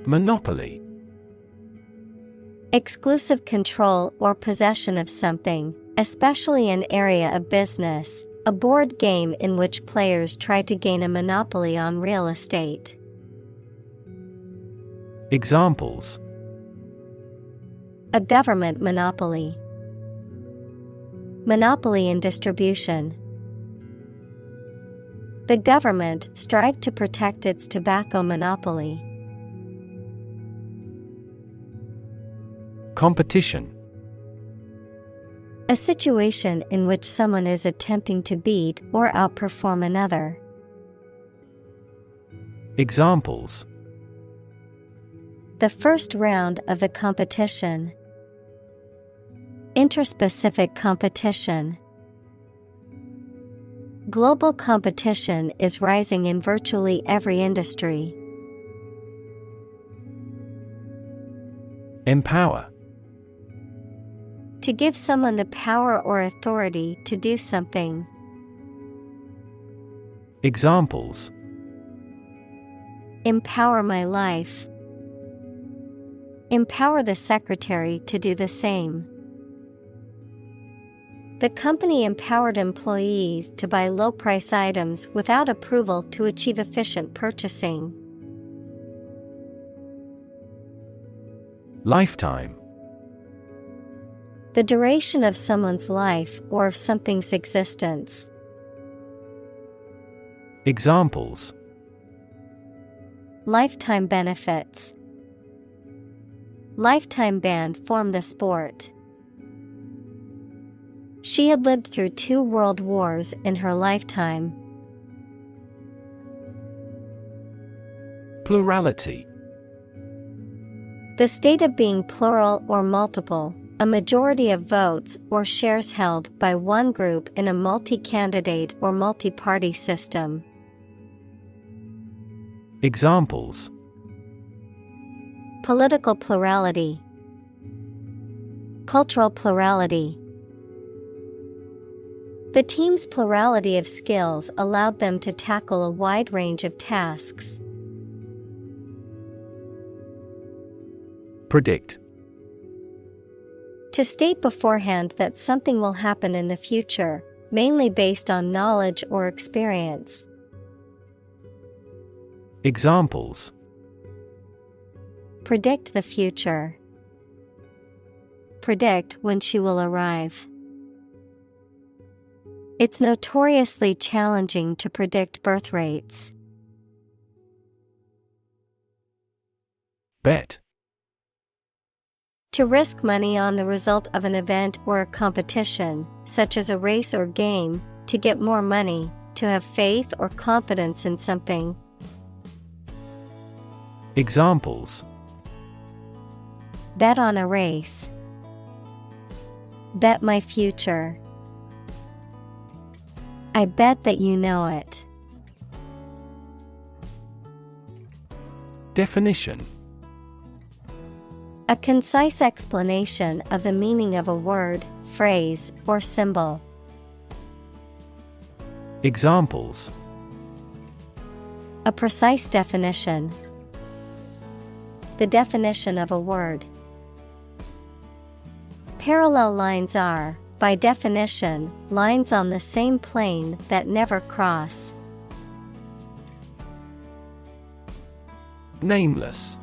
S1: Monopoly. Exclusive control or possession of something, especially an area of business, a board game in which players try to gain a monopoly on real estate. Examples: a government monopoly. Monopoly in distribution. The government strived to protect its tobacco monopoly. Competition. A situation in which someone is attempting to beat or outperform another. Examples: the first round of the competition. Interspecific competition. Global competition is rising in virtually every industry. Empower. To give someone the power or authority to do something. Examples: empower my life. Empower the secretary to do the same. The company empowered employees to buy low-price items without approval to achieve efficient purchasing. Lifetime. The duration of someone's life or of something's existence. Examples: lifetime benefits. Lifetime ban form the sport. She had lived through 2 world wars in her lifetime.
S2: Plurality.
S1: The state of being plural or multiple, a majority of votes or shares held by one group in a multi-candidate or multi-party system.
S2: Examples:
S1: Political plurality, cultural plurality. The team's plurality of skills allowed them to tackle a wide range of tasks.
S2: Predict.
S1: To state beforehand that something will happen in the future, mainly based on knowledge or experience.
S2: Examples:
S1: Predict the future. Predict when she will arrive. It's notoriously challenging to predict birth rates.
S2: Bet.
S1: To risk money on the result of an event or a competition, such as a race or game, to get more money, to have faith or confidence in something.
S2: Examples:
S1: Bet on a race. Bet my future. I bet that you know it.
S2: Definition:
S1: A concise explanation of the meaning of a word, phrase, or symbol.
S2: Examples:
S1: A precise definition. The definition of a word. Parallel lines are, by definition, lines on the same plane that never cross.
S2: Nameless.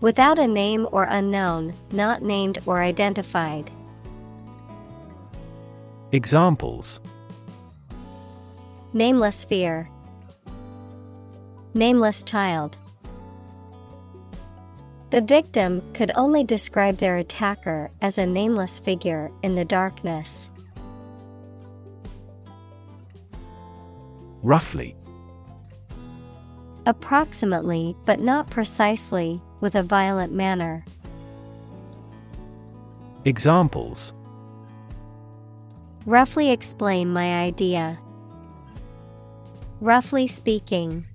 S1: Without a name or unknown, not named or identified.
S2: Examples:
S1: Nameless fear. Nameless child. The victim could only describe their attacker as a nameless figure in the darkness.
S2: Roughly.
S1: Approximately, but not precisely, with a violent manner.
S2: Examples:
S1: Roughly explain my idea. Roughly speaking.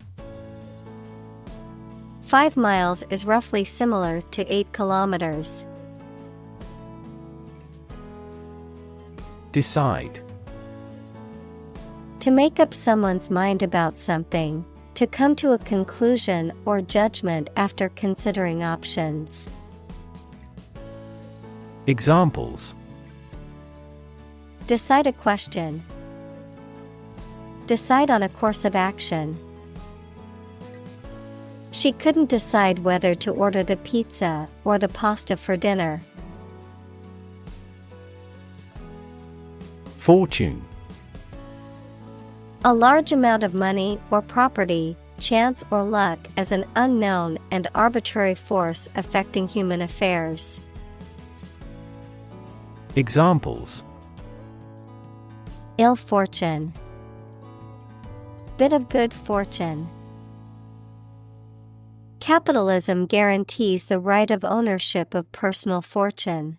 S1: 5 miles is roughly similar to 8 kilometers.
S2: Decide.
S1: To make up someone's mind about something. To come to a conclusion or judgment after considering options.
S2: Examples:
S1: Decide a question. Decide on a course of action. She couldn't decide whether to order the pizza or the pasta for dinner.
S2: Fortune.
S1: A large amount of money or property, chance or luck as an unknown and arbitrary force affecting human affairs.
S2: Examples:
S1: Ill fortune. Bit of good fortune. Capitalism guarantees the right of ownership of personal fortune.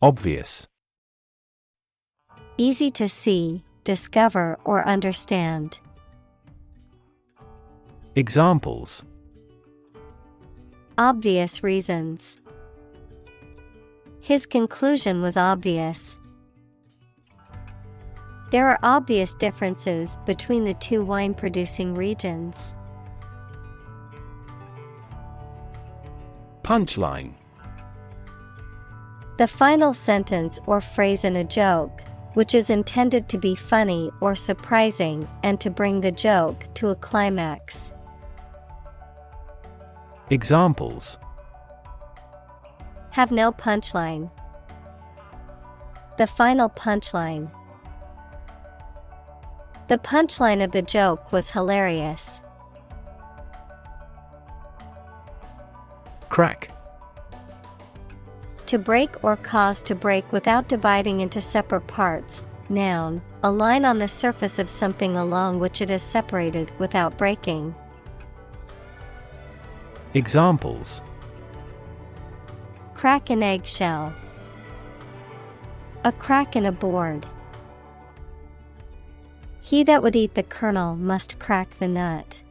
S2: Obvious.
S1: Easy to see, discover, or understand.
S2: Examples:
S1: Obvious reasons. His conclusion was obvious. There are obvious differences between the 2 wine-producing regions.
S2: Punchline.
S1: The final sentence or phrase in a joke, which is intended to be funny or surprising and to bring the joke to a climax.
S2: Examples:
S1: Have no punchline. The final punchline. The punchline of the joke was hilarious.
S2: Crack.
S1: To break or cause to break without dividing into separate parts. Noun, a line on the surface of something along which it is separated without breaking.
S2: Examples:
S1: Crack an eggshell. A crack in a board. He that would eat the kernel must crack the nut.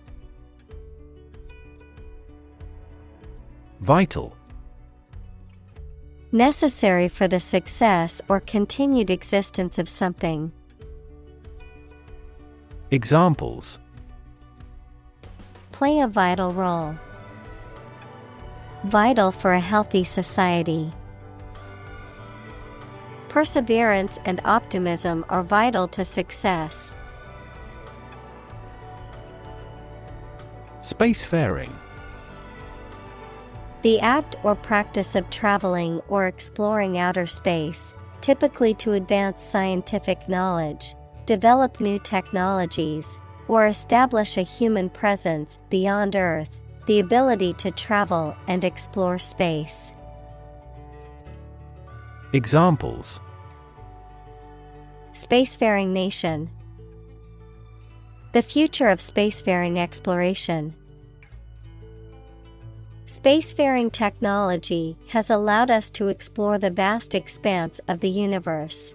S2: Vital.
S1: Necessary for the success or continued existence of something.
S2: Examples:
S1: Play a vital role. Vital for a healthy society. Perseverance and optimism are vital to success.
S2: Spacefaring.
S1: The act or practice of traveling or exploring outer space, typically to advance scientific knowledge, develop new technologies, or establish a human presence beyond Earth, the ability to travel and explore space.
S2: Examples:
S1: Spacefaring nation. The future of spacefaring exploration. Spacefaring technology has allowed us to explore the vast expanse of the universe.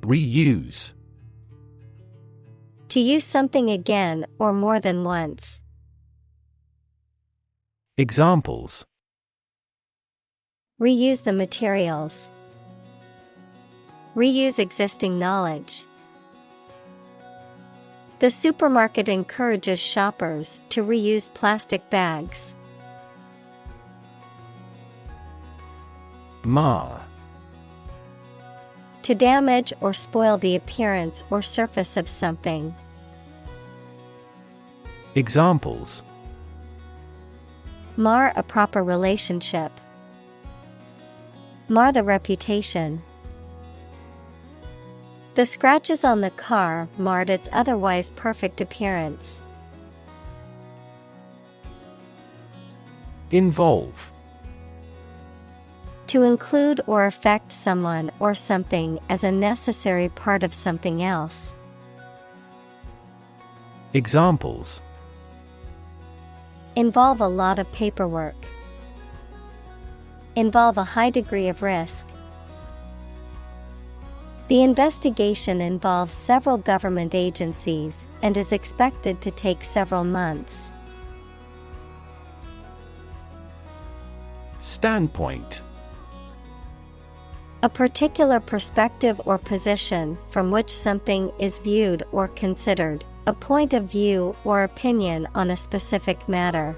S2: Reuse.
S1: To use something again or more than once.
S2: Examples:
S1: Reuse the materials. Reuse existing knowledge. The supermarket encourages shoppers to reuse plastic bags.
S2: Mar.
S1: To damage or spoil the appearance or surface of something.
S2: Examples:
S1: Mar a proper relationship. Mar the reputation. The scratches on the car marred its otherwise perfect appearance.
S2: Involve.
S1: To include or affect someone or something as a necessary part of something else.
S2: Examples:
S1: Involve a lot of paperwork. Involve a high degree of risk. The investigation involves several government agencies and is expected to take several months.
S2: Standpoint.
S1: A particular perspective or position from which something is viewed or considered, a point of view or opinion on a specific matter.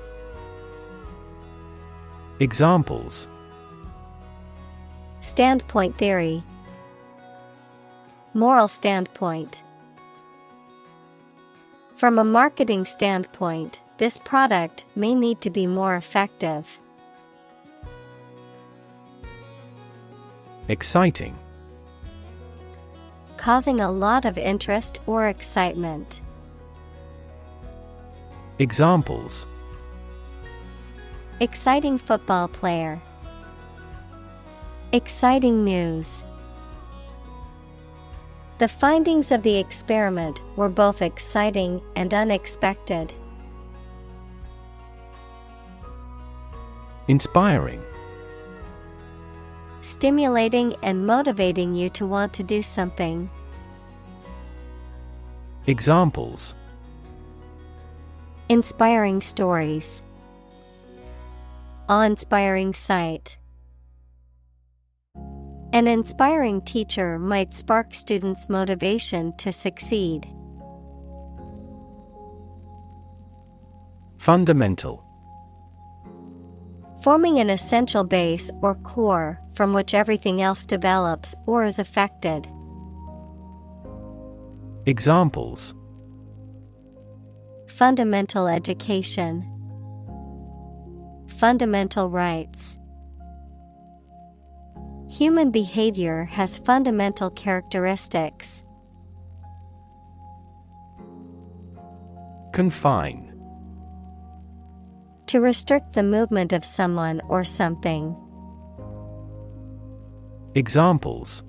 S2: Examples:
S1: Standpoint theory. Moral standpoint. From a marketing standpoint, this product may need to be more effective.
S2: Exciting.
S1: Causing a lot of interest or excitement.
S2: Examples:
S1: Exciting football player. Exciting news. The findings of the experiment were both exciting and unexpected.
S2: Inspiring.
S1: Stimulating and motivating you to want to do something.
S2: Examples:
S1: Inspiring stories. Awe-inspiring sight. An inspiring teacher might spark students' motivation to succeed.
S2: Fundamental.
S1: Forming an essential base or core from which everything else develops or is affected.
S2: Examples:
S1: Fundamental education. Fundamental rights. Human behavior has fundamental characteristics.
S2: Confine.
S1: To restrict the movement of someone or something.
S2: Examples: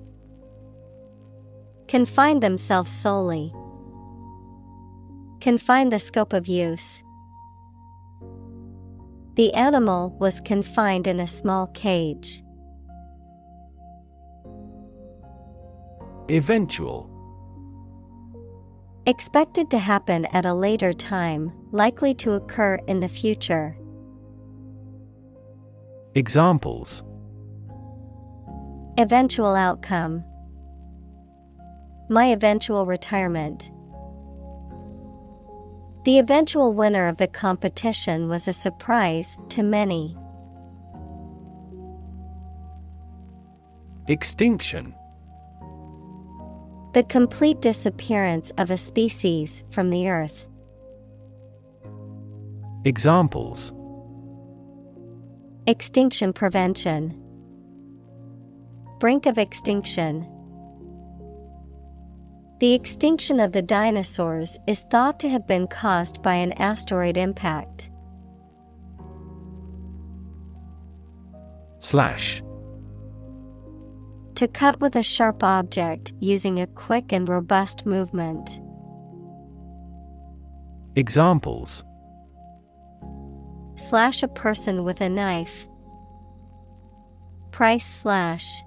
S1: Confine themselves solely. Confine the scope of use. The animal was confined in a small cage.
S2: Eventual.
S1: Expected to happen at a later time, likely to occur in the future.
S2: Examples:
S1: Eventual outcome. My eventual retirement. The eventual winner of the competition was a surprise to many.
S2: Extinction.
S1: The complete disappearance of a species from the earth.
S2: Examples:
S1: Extinction prevention. Brink of extinction. The extinction of the dinosaurs is thought to have been caused by an asteroid impact.
S2: Slash.
S1: To cut with a sharp object using a quick and robust movement.
S2: Examples:
S1: Slash a person with a knife. Price slash.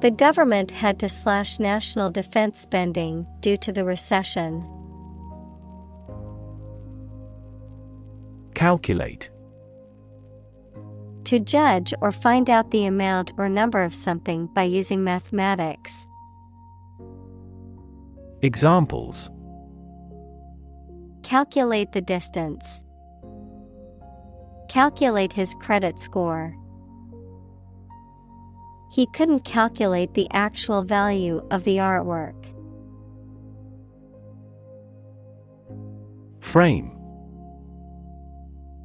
S1: The government had to slash national defense spending due to the recession.
S2: Calculate.
S1: To judge or find out the amount or number of something by using mathematics.
S2: Examples:
S1: Calculate the distance. Calculate his credit score. He couldn't calculate the actual value of the artwork.
S2: Frame.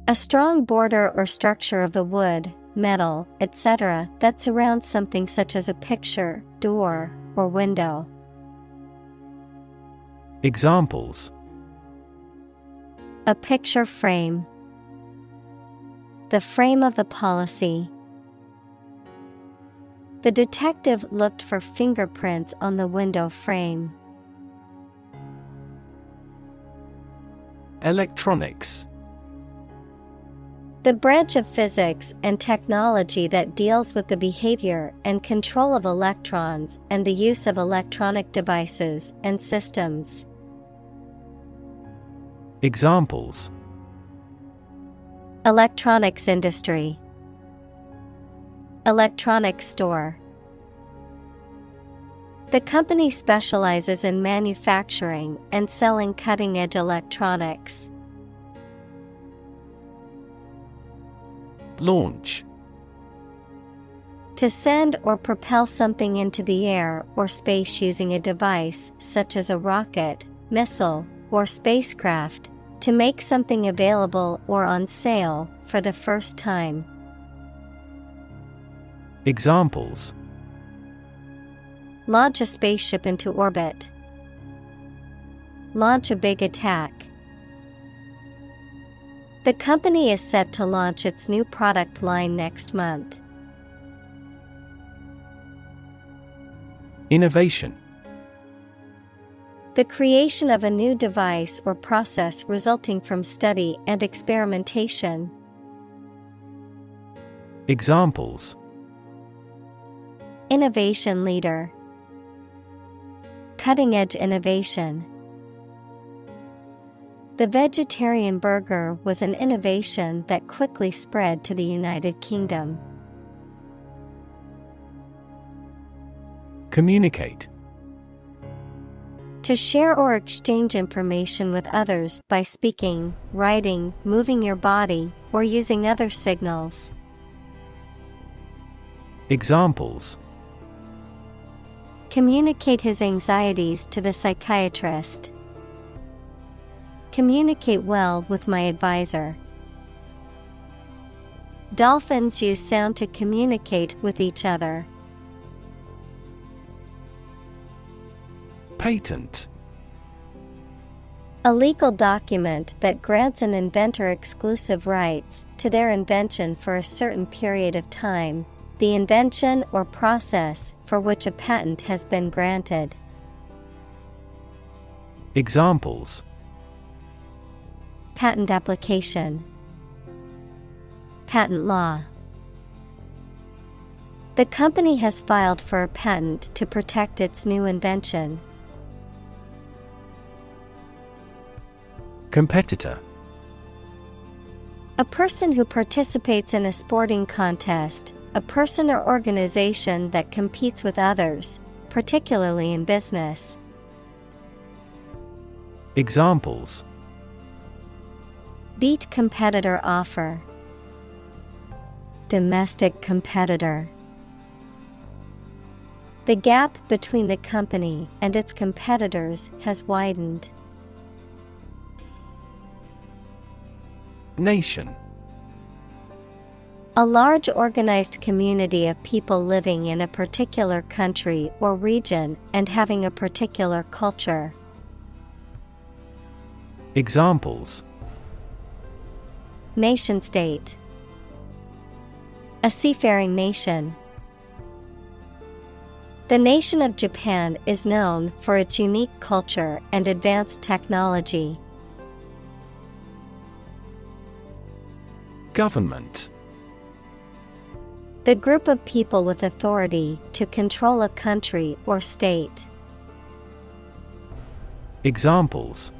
S1: A strong border or structure of the wood, metal, etc. that surrounds something such as a picture, door, or window.
S2: Examples:
S1: A picture frame. The frame of the policy. The detective looked for fingerprints on the window frame.
S2: Electronics.
S1: The branch of physics and technology that deals with the behavior and control of electrons and the use of electronic devices and systems.
S2: Examples:
S1: Electronics industry. Electronics store. The company specializes in manufacturing and selling cutting-edge electronics.
S2: Launch.
S1: To send or propel something into the air or space using a device such as a rocket, missile, or spacecraft, to make something available or on sale for the first time.
S2: Examples:
S1: Launch a spaceship into orbit. Launch a big attack. The company is set to launch its new product line next month.
S2: Innovation.
S1: The creation of a new device or process resulting from study and experimentation.
S2: Examples:
S1: Innovation leader. Cutting-edge innovation. The vegetarian burger was an innovation that quickly spread to the United Kingdom.
S2: Communicate.
S1: To share or exchange information with others by speaking, writing, moving your body, or using other signals.
S2: Examples:
S1: Communicate his anxieties to the psychiatrist. Communicate well with my advisor. Dolphins use sound to communicate with each other.
S2: Patent.
S1: A legal document that grants an inventor exclusive rights to their invention for a certain period of time, the invention or process for which a patent has been granted.
S2: Examples:
S1: Patent application, patent law. The company has filed for a patent to protect its new invention.
S2: Competitor:
S1: A person who participates in a sporting contest, a person or organization that competes with others, particularly in business.
S2: Examples:
S1: Beat competitor offer, domestic competitor. The gap between the company and its competitors has widened.
S2: Nation:
S1: A large organized community of people living in a particular country or region and having a particular culture.
S2: Examples:
S1: Nation-state, a seafaring nation. The nation of Japan is known for its unique culture and advanced technology.
S2: Government:
S1: The group of people with authority to control a country or state.
S2: Examples: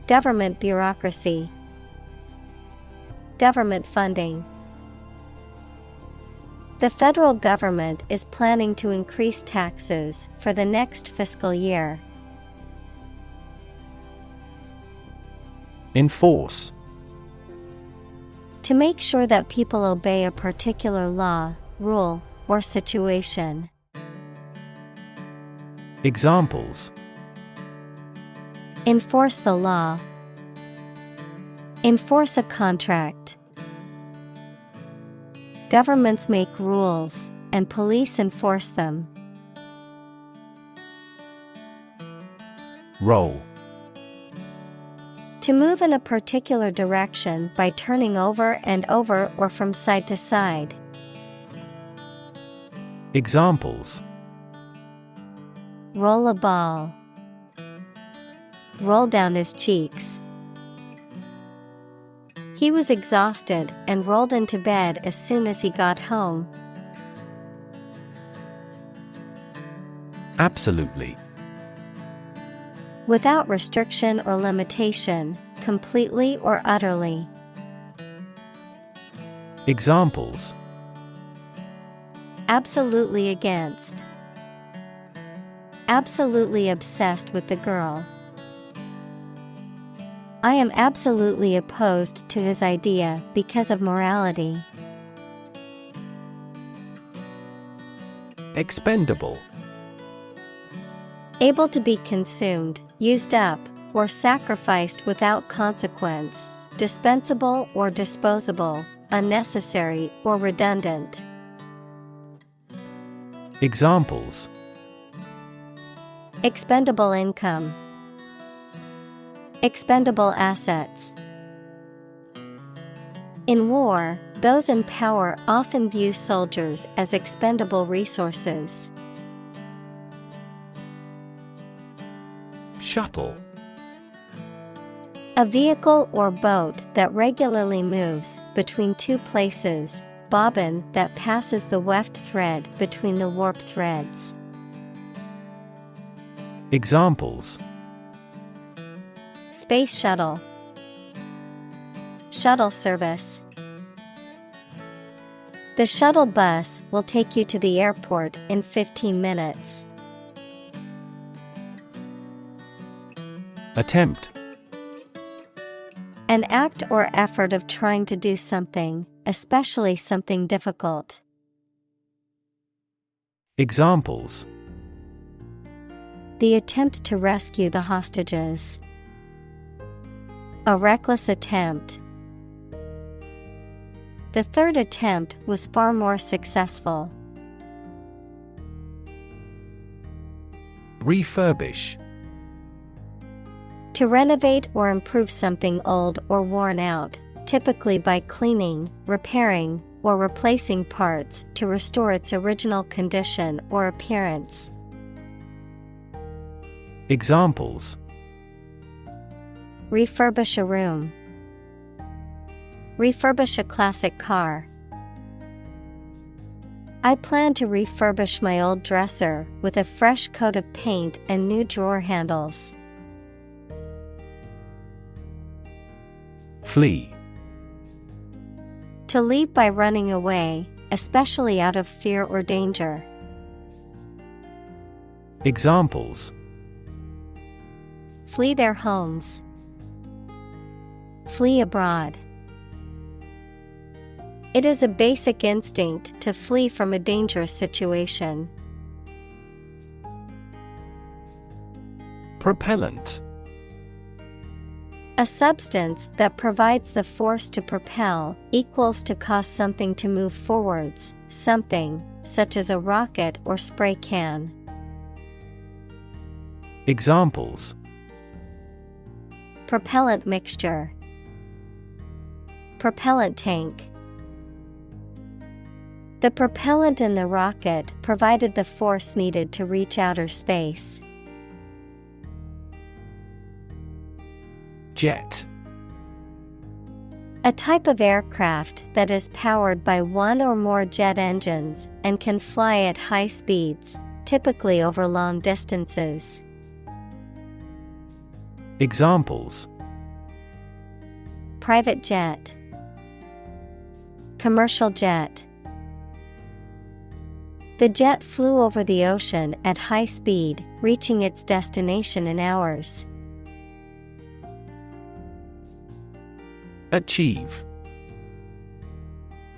S1: Government bureaucracy, government funding. The federal government is planning to increase taxes for the next fiscal year.
S2: Enforce:
S1: To make sure that people obey a particular law, rule, or situation.
S2: Examples:
S1: Enforce the law, enforce a contract. Governments make rules, and police enforce them.
S2: Roll:
S1: To move in a particular direction by turning over and over or from side to side.
S2: Examples:
S1: Roll a ball, roll down his cheeks. He was exhausted and rolled into bed as soon as he got home.
S2: Absolutely:
S1: Without restriction or limitation, completely or utterly.
S2: Examples:
S1: Absolutely against, absolutely obsessed with the girl. I am absolutely opposed to his idea because of morality.
S2: Expendable:
S1: Able to be consumed, used up, or sacrificed without consequence, dispensable or disposable, unnecessary or redundant.
S2: Examples:
S1: Expendable income, expendable assets. In war, those in power often view soldiers as expendable resources.
S2: Shuttle:
S1: A vehicle or boat that regularly moves between two places, bobbin that passes the weft thread between the warp threads.
S2: Examples:
S1: Space shuttle, shuttle service. The shuttle bus will take you to the airport in 15 minutes.
S2: Attempt:
S1: An act or effort of trying to do something, especially something difficult.
S2: Examples:
S1: The attempt to rescue the hostages. A reckless attempt. The third attempt was far more successful.
S2: Refurbish:
S1: To renovate or improve something old or worn out, typically by cleaning, repairing, or replacing parts to restore its original condition or appearance.
S2: Examples:
S1: Refurbish a room. Refurbish a classic car. I plan to refurbish my old dresser with a fresh coat of paint and new drawer handles.
S2: Flee.
S1: To leave by running away, especially out of fear or danger.
S2: Examples:
S1: Flee their homes. Flee abroad. It is a basic instinct to flee from a dangerous situation.
S2: Propellant.
S1: A substance that provides the force to propel, equals to cause something to move forwards, something, such as a rocket or spray can.
S2: Examples:
S1: Propellant mixture. Propellant tank. The propellant in the rocket provided the force needed to reach outer space.
S2: Jet.
S1: A type of aircraft that is powered by one or more jet engines and can fly at high speeds, typically over long distances.
S2: Examples:
S1: Private jet. Commercial jet. The jet flew over the ocean at high speed, reaching its destination in hours.
S2: Achieve.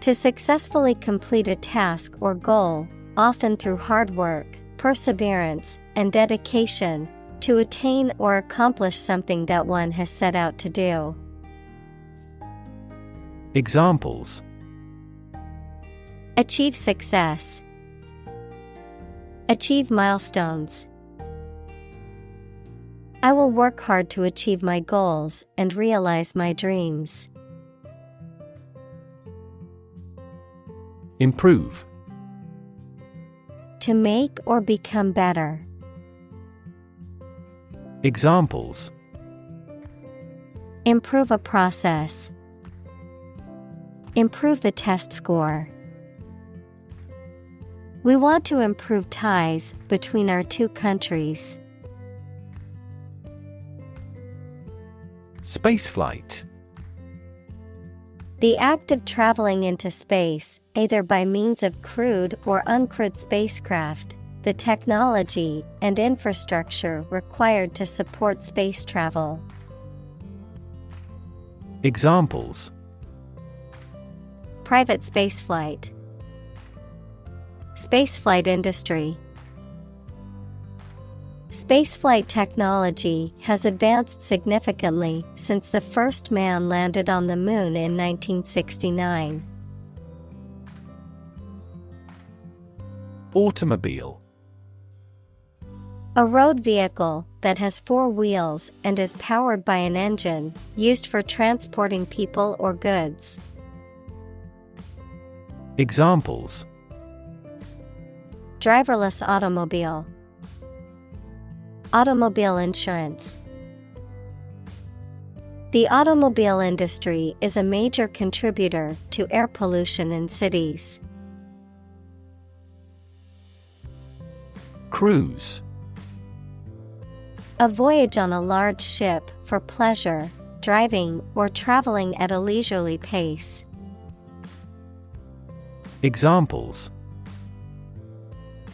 S1: To successfully complete a task or goal, often through hard work, perseverance, and dedication, to attain or accomplish something that one has set out to do.
S2: Examples:
S1: Achieve success. Achieve milestones. I will work hard to achieve my goals and realize my dreams.
S2: Improve.
S1: To make or become better.
S2: Examples:
S1: Improve a process. Improve the test score. We want to improve ties between our two countries.
S2: Spaceflight.
S1: The act of traveling into space, either by means of crewed or uncrewed spacecraft, the technology and infrastructure required to support space travel.
S2: Examples:
S1: Private spaceflight. Spaceflight industry. Spaceflight technology has advanced significantly since the first man landed on the moon in 1969.
S2: Automobile.
S1: A road vehicle that has four wheels and is powered by an engine, used for transporting people or goods.
S2: Examples:
S1: Driverless automobile. Automobile insurance. The automobile industry is a major contributor to air pollution in cities.
S2: Cruise.
S1: A voyage on a large ship for pleasure, driving, or traveling at a leisurely pace.
S2: Examples: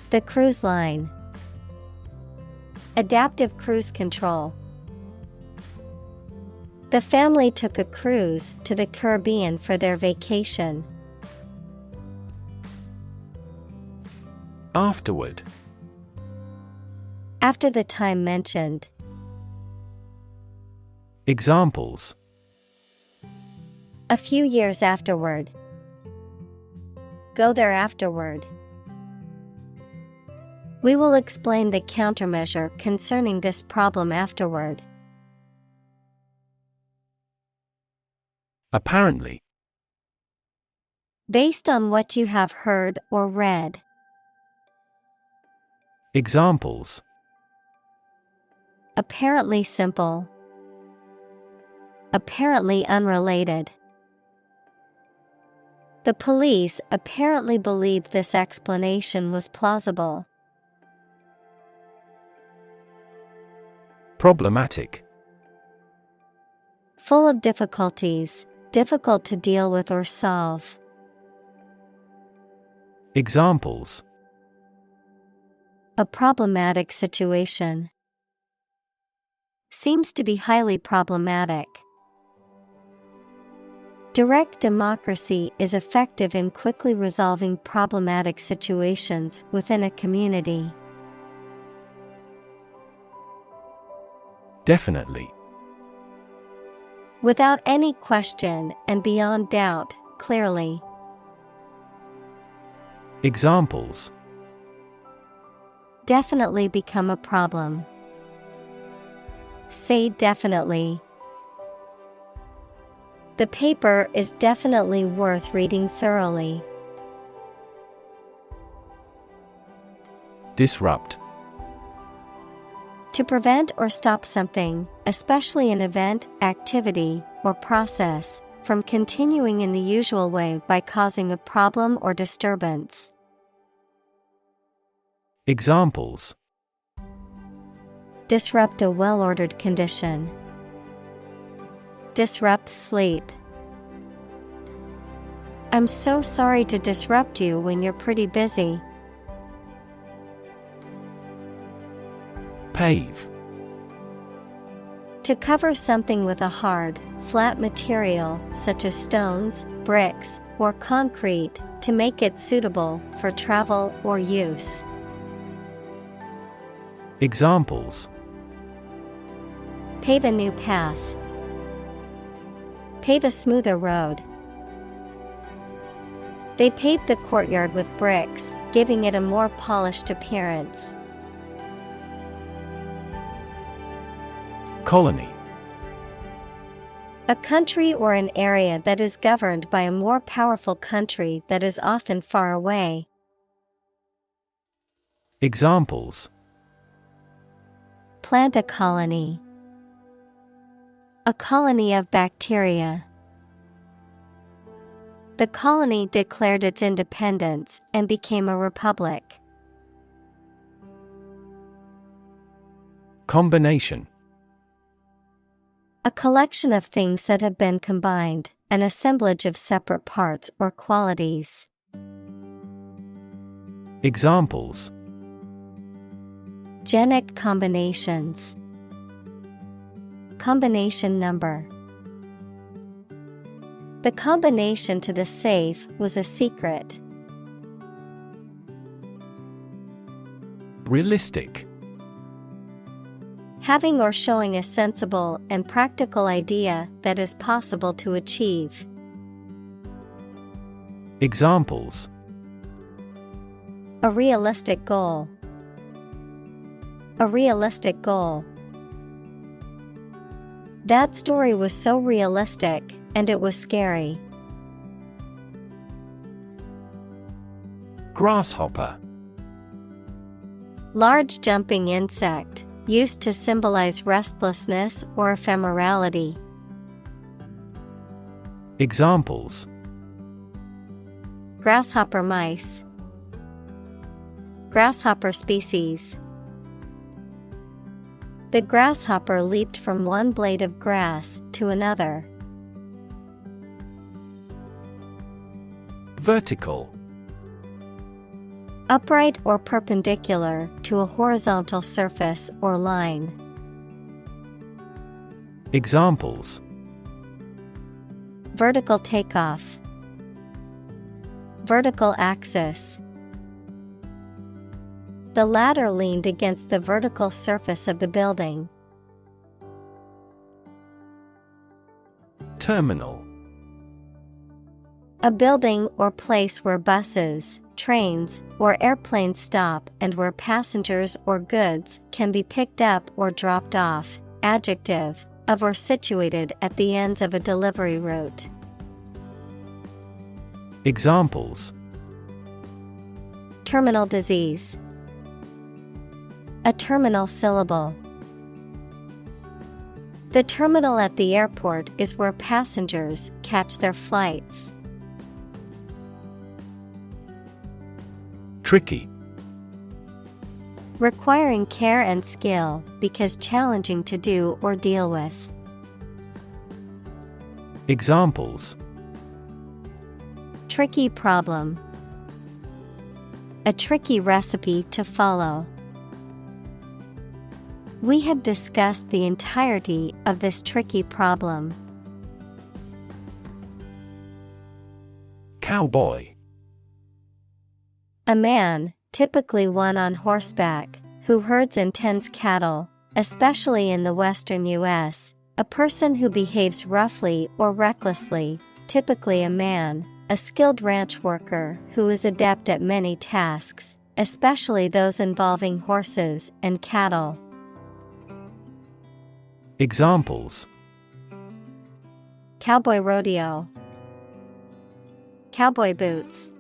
S1: The cruise line. Adaptive cruise control. The family took a cruise to the Caribbean for their vacation.
S2: Afterward.
S1: After the time mentioned.
S2: Examples:
S1: A few years afterward. Go there afterward. We will explain the countermeasure concerning this problem afterward.
S2: Apparently.
S1: Based on what you have heard or read.
S2: Examples.
S1: Apparently simple. Apparently unrelated. The police apparently believed this explanation was plausible.
S2: Problematic.
S1: Full of difficulties, difficult to deal with or solve.
S2: Examples.
S1: A problematic situation. Seems to be highly problematic. Direct democracy is effective in quickly resolving problematic situations within a community.
S2: Definitely.
S1: Without any question and beyond doubt, clearly.
S2: Examples.
S1: Definitely become a problem. Say definitely. The paper is definitely worth reading thoroughly.
S2: Disrupt.
S1: To prevent or stop something, especially an event, activity, or process, from continuing in the usual way by causing a problem or disturbance.
S2: Examples.
S1: Disrupt a well-ordered condition. Disrupt sleep. I'm so sorry to disrupt you when you're pretty busy.
S2: Pave.
S1: To cover something with a hard, flat material such as stones, bricks, or concrete to make it suitable for travel or use.
S2: Examples.
S1: Pave a new path. Pave a smoother road. They paved the courtyard with bricks, giving it a more polished appearance.
S2: Colony.
S1: A country or an area that is governed by a more powerful country that is often far away.
S2: Examples.
S1: Plant a colony. A colony of bacteria. The colony declared its independence and became a republic.
S2: Combination.
S1: A collection of things that have been combined, an assemblage of separate parts or qualities.
S2: Examples.
S1: Genic combinations. Combination number. The combination to the safe was a secret.
S2: Realistic.
S1: Having or showing a sensible and practical idea that is possible to achieve.
S2: Examples.
S1: A realistic goal. A realistic goal. That story was so realistic, and it was scary.
S2: Grasshopper.
S1: Large jumping insect, used to symbolize restlessness or ephemerality.
S2: Examples.
S1: Grasshopper mice. Grasshopper species. The grasshopper leaped from one blade of grass to another.
S2: Vertical.
S1: Upright or perpendicular to a horizontal surface or line.
S2: Examples.
S1: Vertical takeoff. Vertical axis. The ladder leaned against the vertical surface of the building.
S2: Terminal.
S1: A building or place where buses, trains, or airplanes stop and where passengers or goods can be picked up or dropped off. Adjective, of or situated at the ends of a delivery route.
S2: Examples:
S1: terminal disease, a terminal syllable. The terminal at the airport is where passengers catch their flights.
S2: Tricky.
S1: Requiring care and skill because challenging to do or deal with.
S2: Examples:
S1: tricky problem, a tricky recipe to follow. We have discussed the entirety of this tricky problem.
S2: Cowboy.
S1: A man, typically one on horseback, who herds and tends cattle, especially in the western U.S., a person who behaves roughly or recklessly, typically a man, a skilled ranch worker who is adept at many tasks, especially those involving horses and cattle.
S2: Examples:
S1: cowboy rodeo, cowboy boots.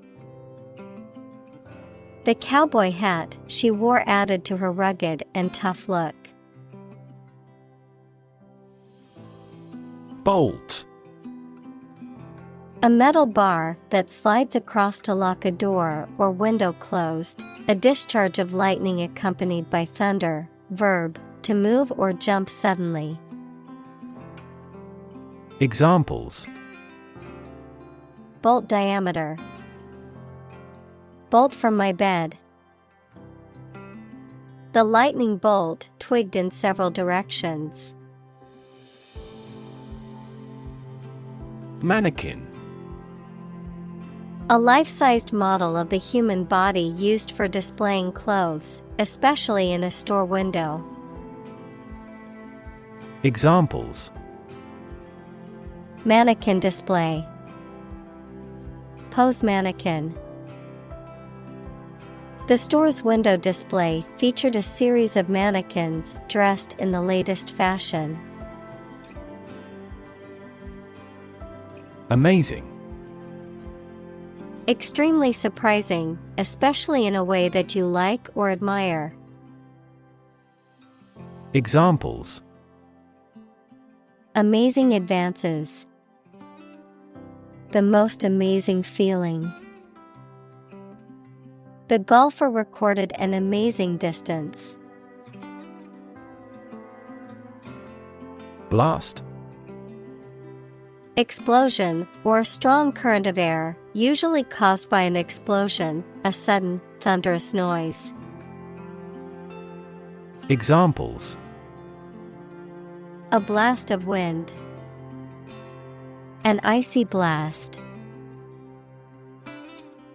S1: The cowboy hat she wore added to her rugged and tough look.
S2: Bolt.
S1: A metal bar that slides across to lock a door or window closed, a discharge of lightning accompanied by thunder. Verb, to move or jump suddenly.
S2: Examples:
S1: bolt diameter, bolt from my bed. The lightning bolt twigged in several directions.
S2: Mannequin.
S1: A life-sized model of the human body used for displaying clothes, especially in a store window.
S2: Examples:
S1: mannequin display, pose mannequin. The store's window display featured a series of mannequins dressed in the latest fashion.
S2: Amazing.
S1: Extremely surprising, especially in a way that you like or admire.
S2: Examples:
S1: amazing advances, the most amazing feeling. The golfer recorded an amazing distance.
S2: Blast.
S1: Explosion, or a strong current of air, usually caused by an explosion, a sudden, thunderous noise.
S2: Examples:
S1: a blast of wind, an icy blast.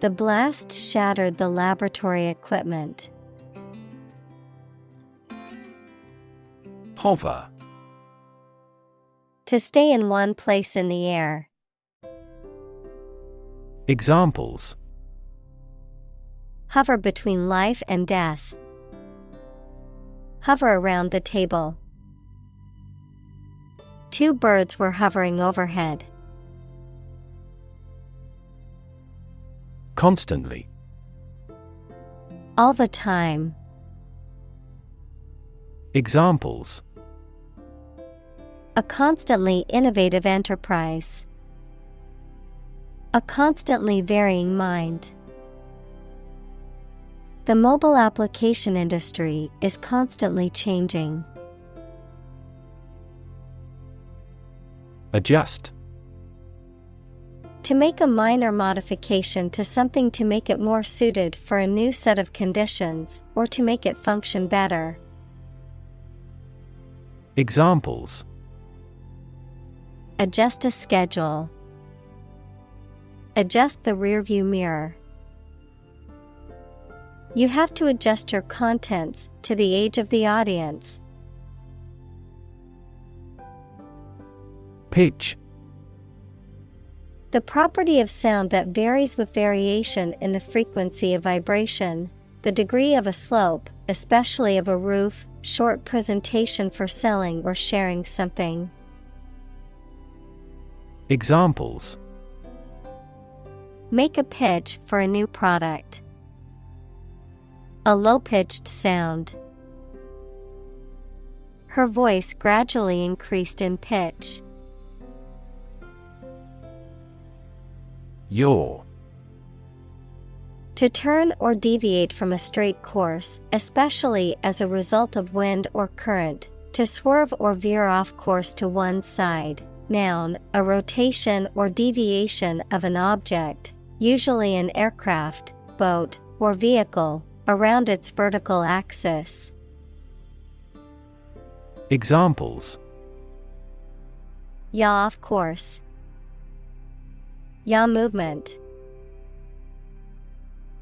S1: The blast shattered the laboratory equipment.
S2: Hover.
S1: To stay in one place in the air.
S2: Examples:
S1: hover between life and death. Hover around the table. Two birds were hovering overhead.
S2: Constantly.
S1: All the time.
S2: Examples:
S1: a constantly innovative enterprise. A constantly varying mind. The mobile application industry is constantly changing.
S2: Adjust.
S1: To make a minor modification to something to make it more suited for a new set of conditions, or to make it function better.
S2: Examples:
S1: adjust a schedule. Adjust the rearview mirror. You have to adjust your contents to the age of the audience.
S2: Pitch.
S1: The property of sound that varies with variation in the frequency of vibration, the degree of a slope, especially of a roof, short presentation for selling or sharing something.
S2: Examples:
S1: Make a pitch for a new product. A low-pitched sound. Her voice gradually increased in pitch.
S2: Yaw.
S1: To turn or deviate from a straight course, especially as a result of wind or current. To swerve or veer off course to one side. Noun, a rotation or deviation of an object, usually an aircraft, boat, or vehicle, around its vertical axis.
S2: Examples:
S1: Yaw off course. Yaw movement.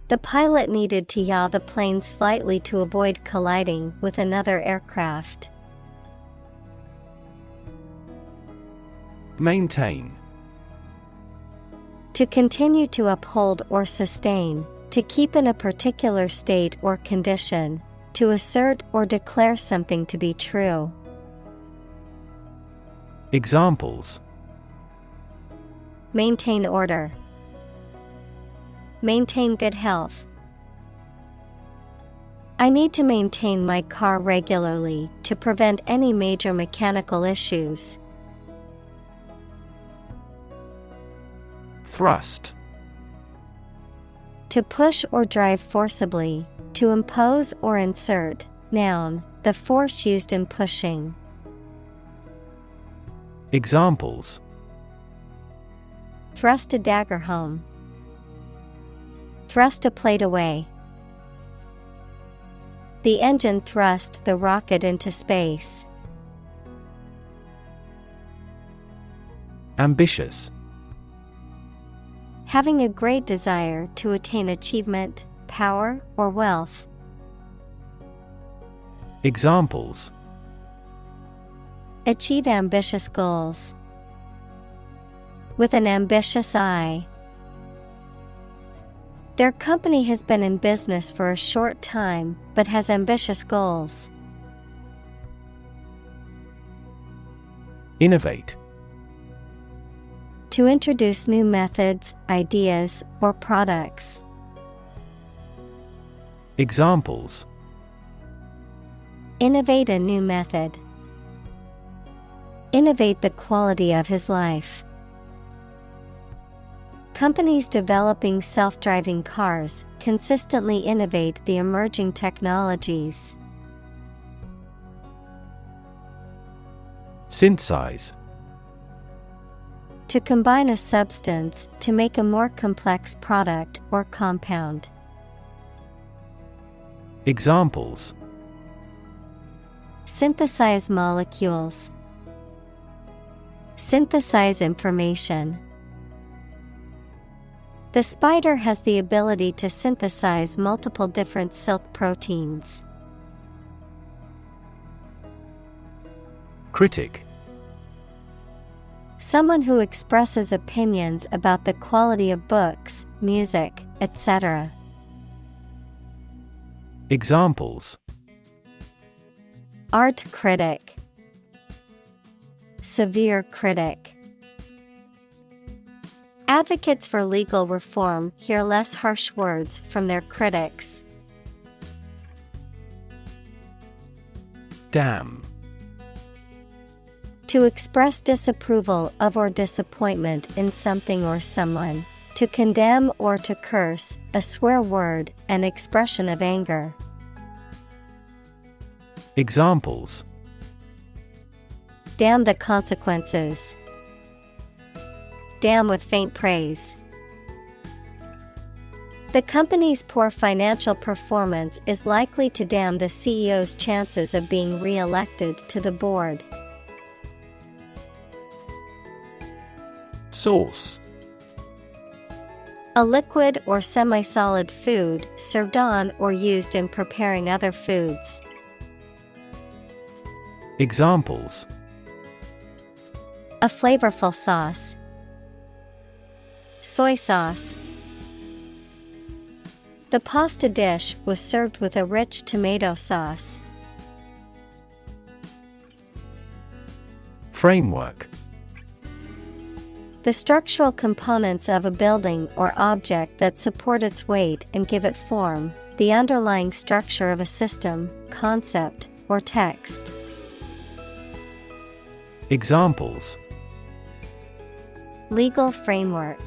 S1: The pilot needed to yaw the plane slightly to avoid colliding with another aircraft.
S2: Maintain.
S1: To continue to uphold or sustain, to keep in a particular state or condition, to assert or declare something to be true.
S2: Examples:
S1: Maintain order. Maintain good health. I need to maintain my car regularly to prevent any major mechanical issues.
S2: Thrust.
S1: To push or drive forcibly, to impose or insert. Noun, the force used in pushing.
S2: Examples:
S1: Thrust a dagger home. Thrust a plate away. The engine thrust the rocket into space.
S2: Ambitious.
S1: Having a great desire to attain achievement, power, or wealth.
S2: Examples:
S1: Achieve ambitious goals. With an ambitious eye. Their company has been in business for a short time, but has ambitious goals.
S2: Innovate.
S1: To introduce new methods, ideas, or products.
S2: Examples:
S1: Innovate a new method. Innovate the quality of his life. Companies developing self-driving cars consistently innovate the emerging technologies.
S2: Synthesize.
S1: To combine a substance to make a more complex product or compound.
S2: Examples:
S1: Synthesize molecules. Synthesize information. The spider has the ability to synthesize multiple different silk proteins.
S2: Critic.
S1: Someone who expresses opinions about the quality of books, music, etc.
S2: Examples:
S1: Art critic. Severe critic. Advocates for legal reform hear less harsh words from their critics.
S2: Damn.
S1: To express disapproval of or disappointment in something or someone. To condemn or to curse, a swear word, an expression of anger.
S2: Examples:
S1: Damn the consequences. Damn with faint praise. The company's poor financial performance is likely to damn the CEO's chances of being re-elected to the board.
S2: Sauce.
S1: A liquid or semi-solid food served on or used in preparing other foods.
S2: Examples:
S1: A flavorful sauce. Soy sauce. The pasta dish was served with a rich tomato sauce.
S2: Framework.
S1: The structural components of a building or object that support its weight and give it form, the underlying structure of a system, concept, or text.
S2: Examples:
S1: legal framework,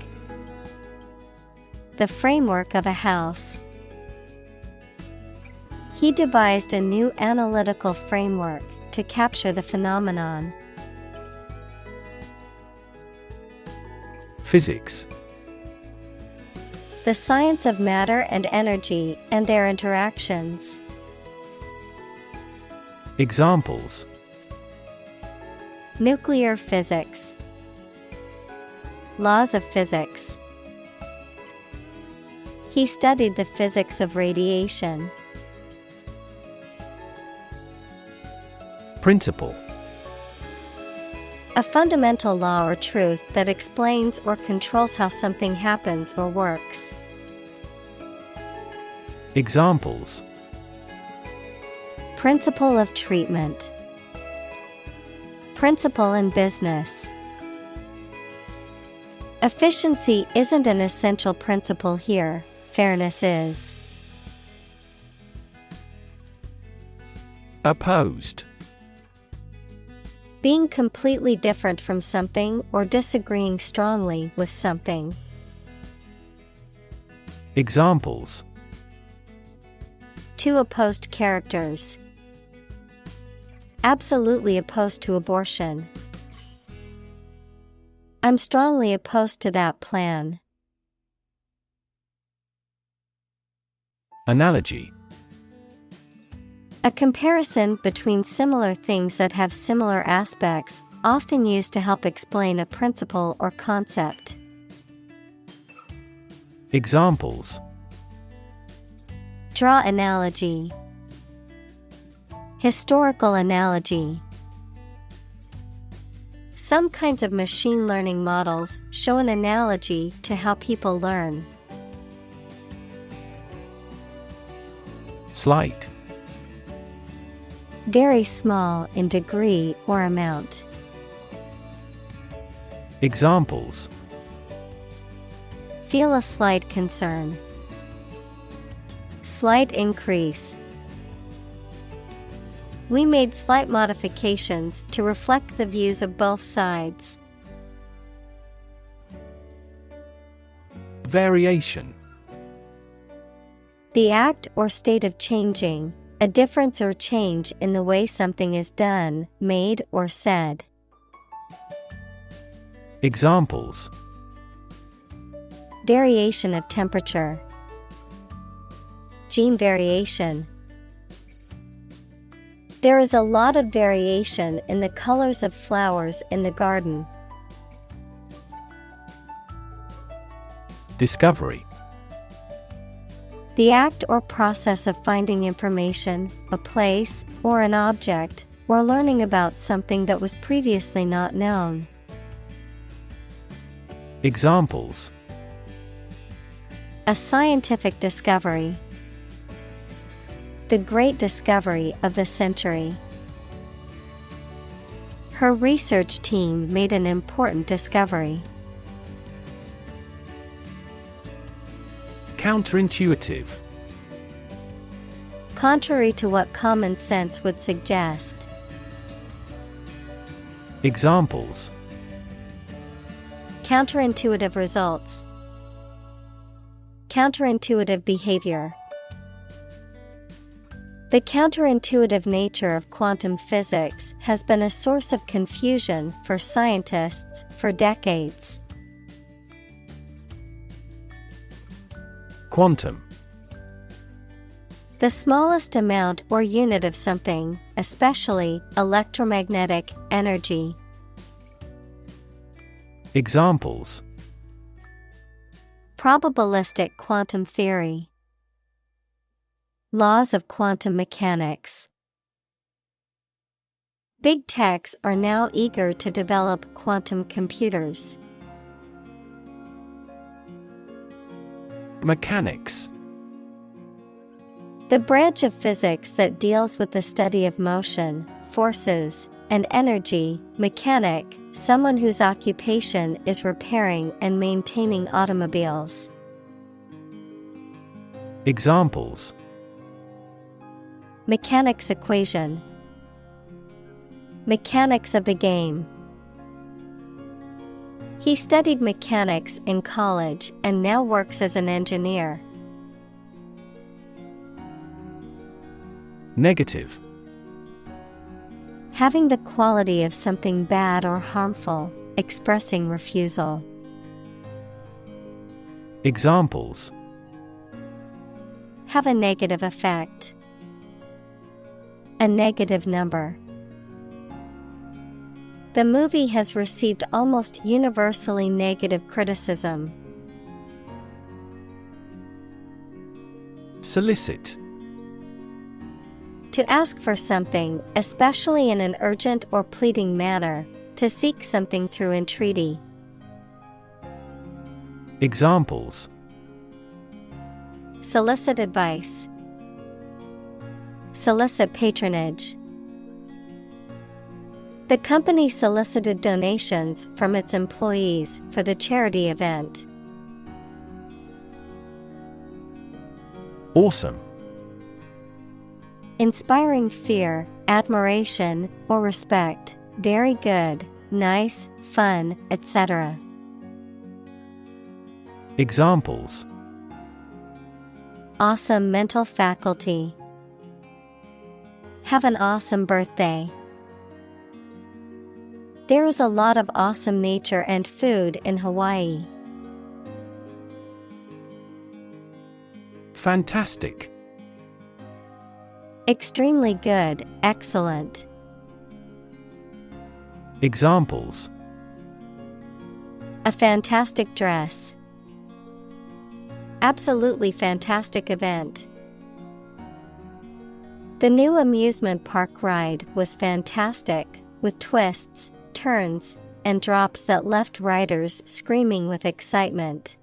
S1: the framework of a house. He devised a new analytical framework to capture the phenomenon.
S2: Physics:
S1: the science of matter and energy and their interactions.
S2: Examples:
S1: nuclear physics, laws of physics. He studied the physics of radiation.
S2: Principle:
S1: a fundamental law or truth that explains or controls how something happens or works.
S2: Examples:
S1: principle of treatment, principle in business. Efficiency isn't an essential principle here, fairness is.
S2: Opposed:
S1: being completely different from something or disagreeing strongly with something.
S2: Examples:
S1: two opposed characters. Absolutely opposed to abortion. I'm strongly opposed to that plan.
S2: Analogy:
S1: a comparison between similar things that have similar aspects, often used to help explain a principle or concept.
S2: Examples:
S1: draw analogy, historical analogy. Some kinds of machine learning models show an analogy to how people learn.
S2: Slight:
S1: very small in degree or amount.
S2: Examples:
S1: feel a slight concern. Slight increase. We made slight modifications to reflect the views of both sides.
S2: Variation:
S1: the act or state of changing, a difference or change in the way something is done, made, or said.
S2: Examples:
S1: variation of temperature. Gene variation. There is a lot of variation in the colors of flowers in the garden.
S2: Discovery:
S1: the act or process of finding information, a place, or an object, or learning about something that was previously not known.
S2: Examples:
S1: a scientific discovery. The great discovery of the century. Her research team made an important discovery.
S2: Counterintuitive:
S1: contrary to what common sense would suggest.
S2: Examples:
S1: counterintuitive results. Counterintuitive behavior. The counterintuitive nature of quantum physics has been a source of confusion for scientists for decades.
S2: Quantum:
S1: the smallest amount or unit of something, especially electromagnetic energy.
S2: Examples:
S1: probabilistic quantum theory. Laws of quantum mechanics. Big techs are now eager to develop quantum computers.
S2: Mechanics:
S1: the branch of physics that deals with the study of motion, forces, and energy. Mechanic, someone whose occupation is repairing and maintaining automobiles.
S2: Examples:
S1: Mechanics equation. Mechanics of the game. He studied mechanics in college and now works as an engineer.
S2: Negative:
S1: Having the quality of something bad or harmful, expressing refusal.
S2: Examples:
S1: Have a negative effect. A negative number. The movie has received almost universally negative criticism.
S2: Solicit:
S1: To ask for something, especially in an urgent or pleading manner, to seek something through entreaty.
S2: Examples:
S1: Solicit advice. Solicit patronage. The company solicited donations from its employees for the charity event.
S2: Awesome:
S1: Inspiring fear, admiration, or respect. Very good, nice, fun, etc.
S2: Examples:
S1: Awesome mental faculty. Have an awesome birthday. There is a lot of awesome nature and food in Hawaii.
S2: Fantastic:
S1: Extremely good, excellent.
S2: Examples:
S1: A fantastic dress. Absolutely fantastic event. The new amusement park ride was fantastic, with twists, turns, and drops that left riders screaming with excitement.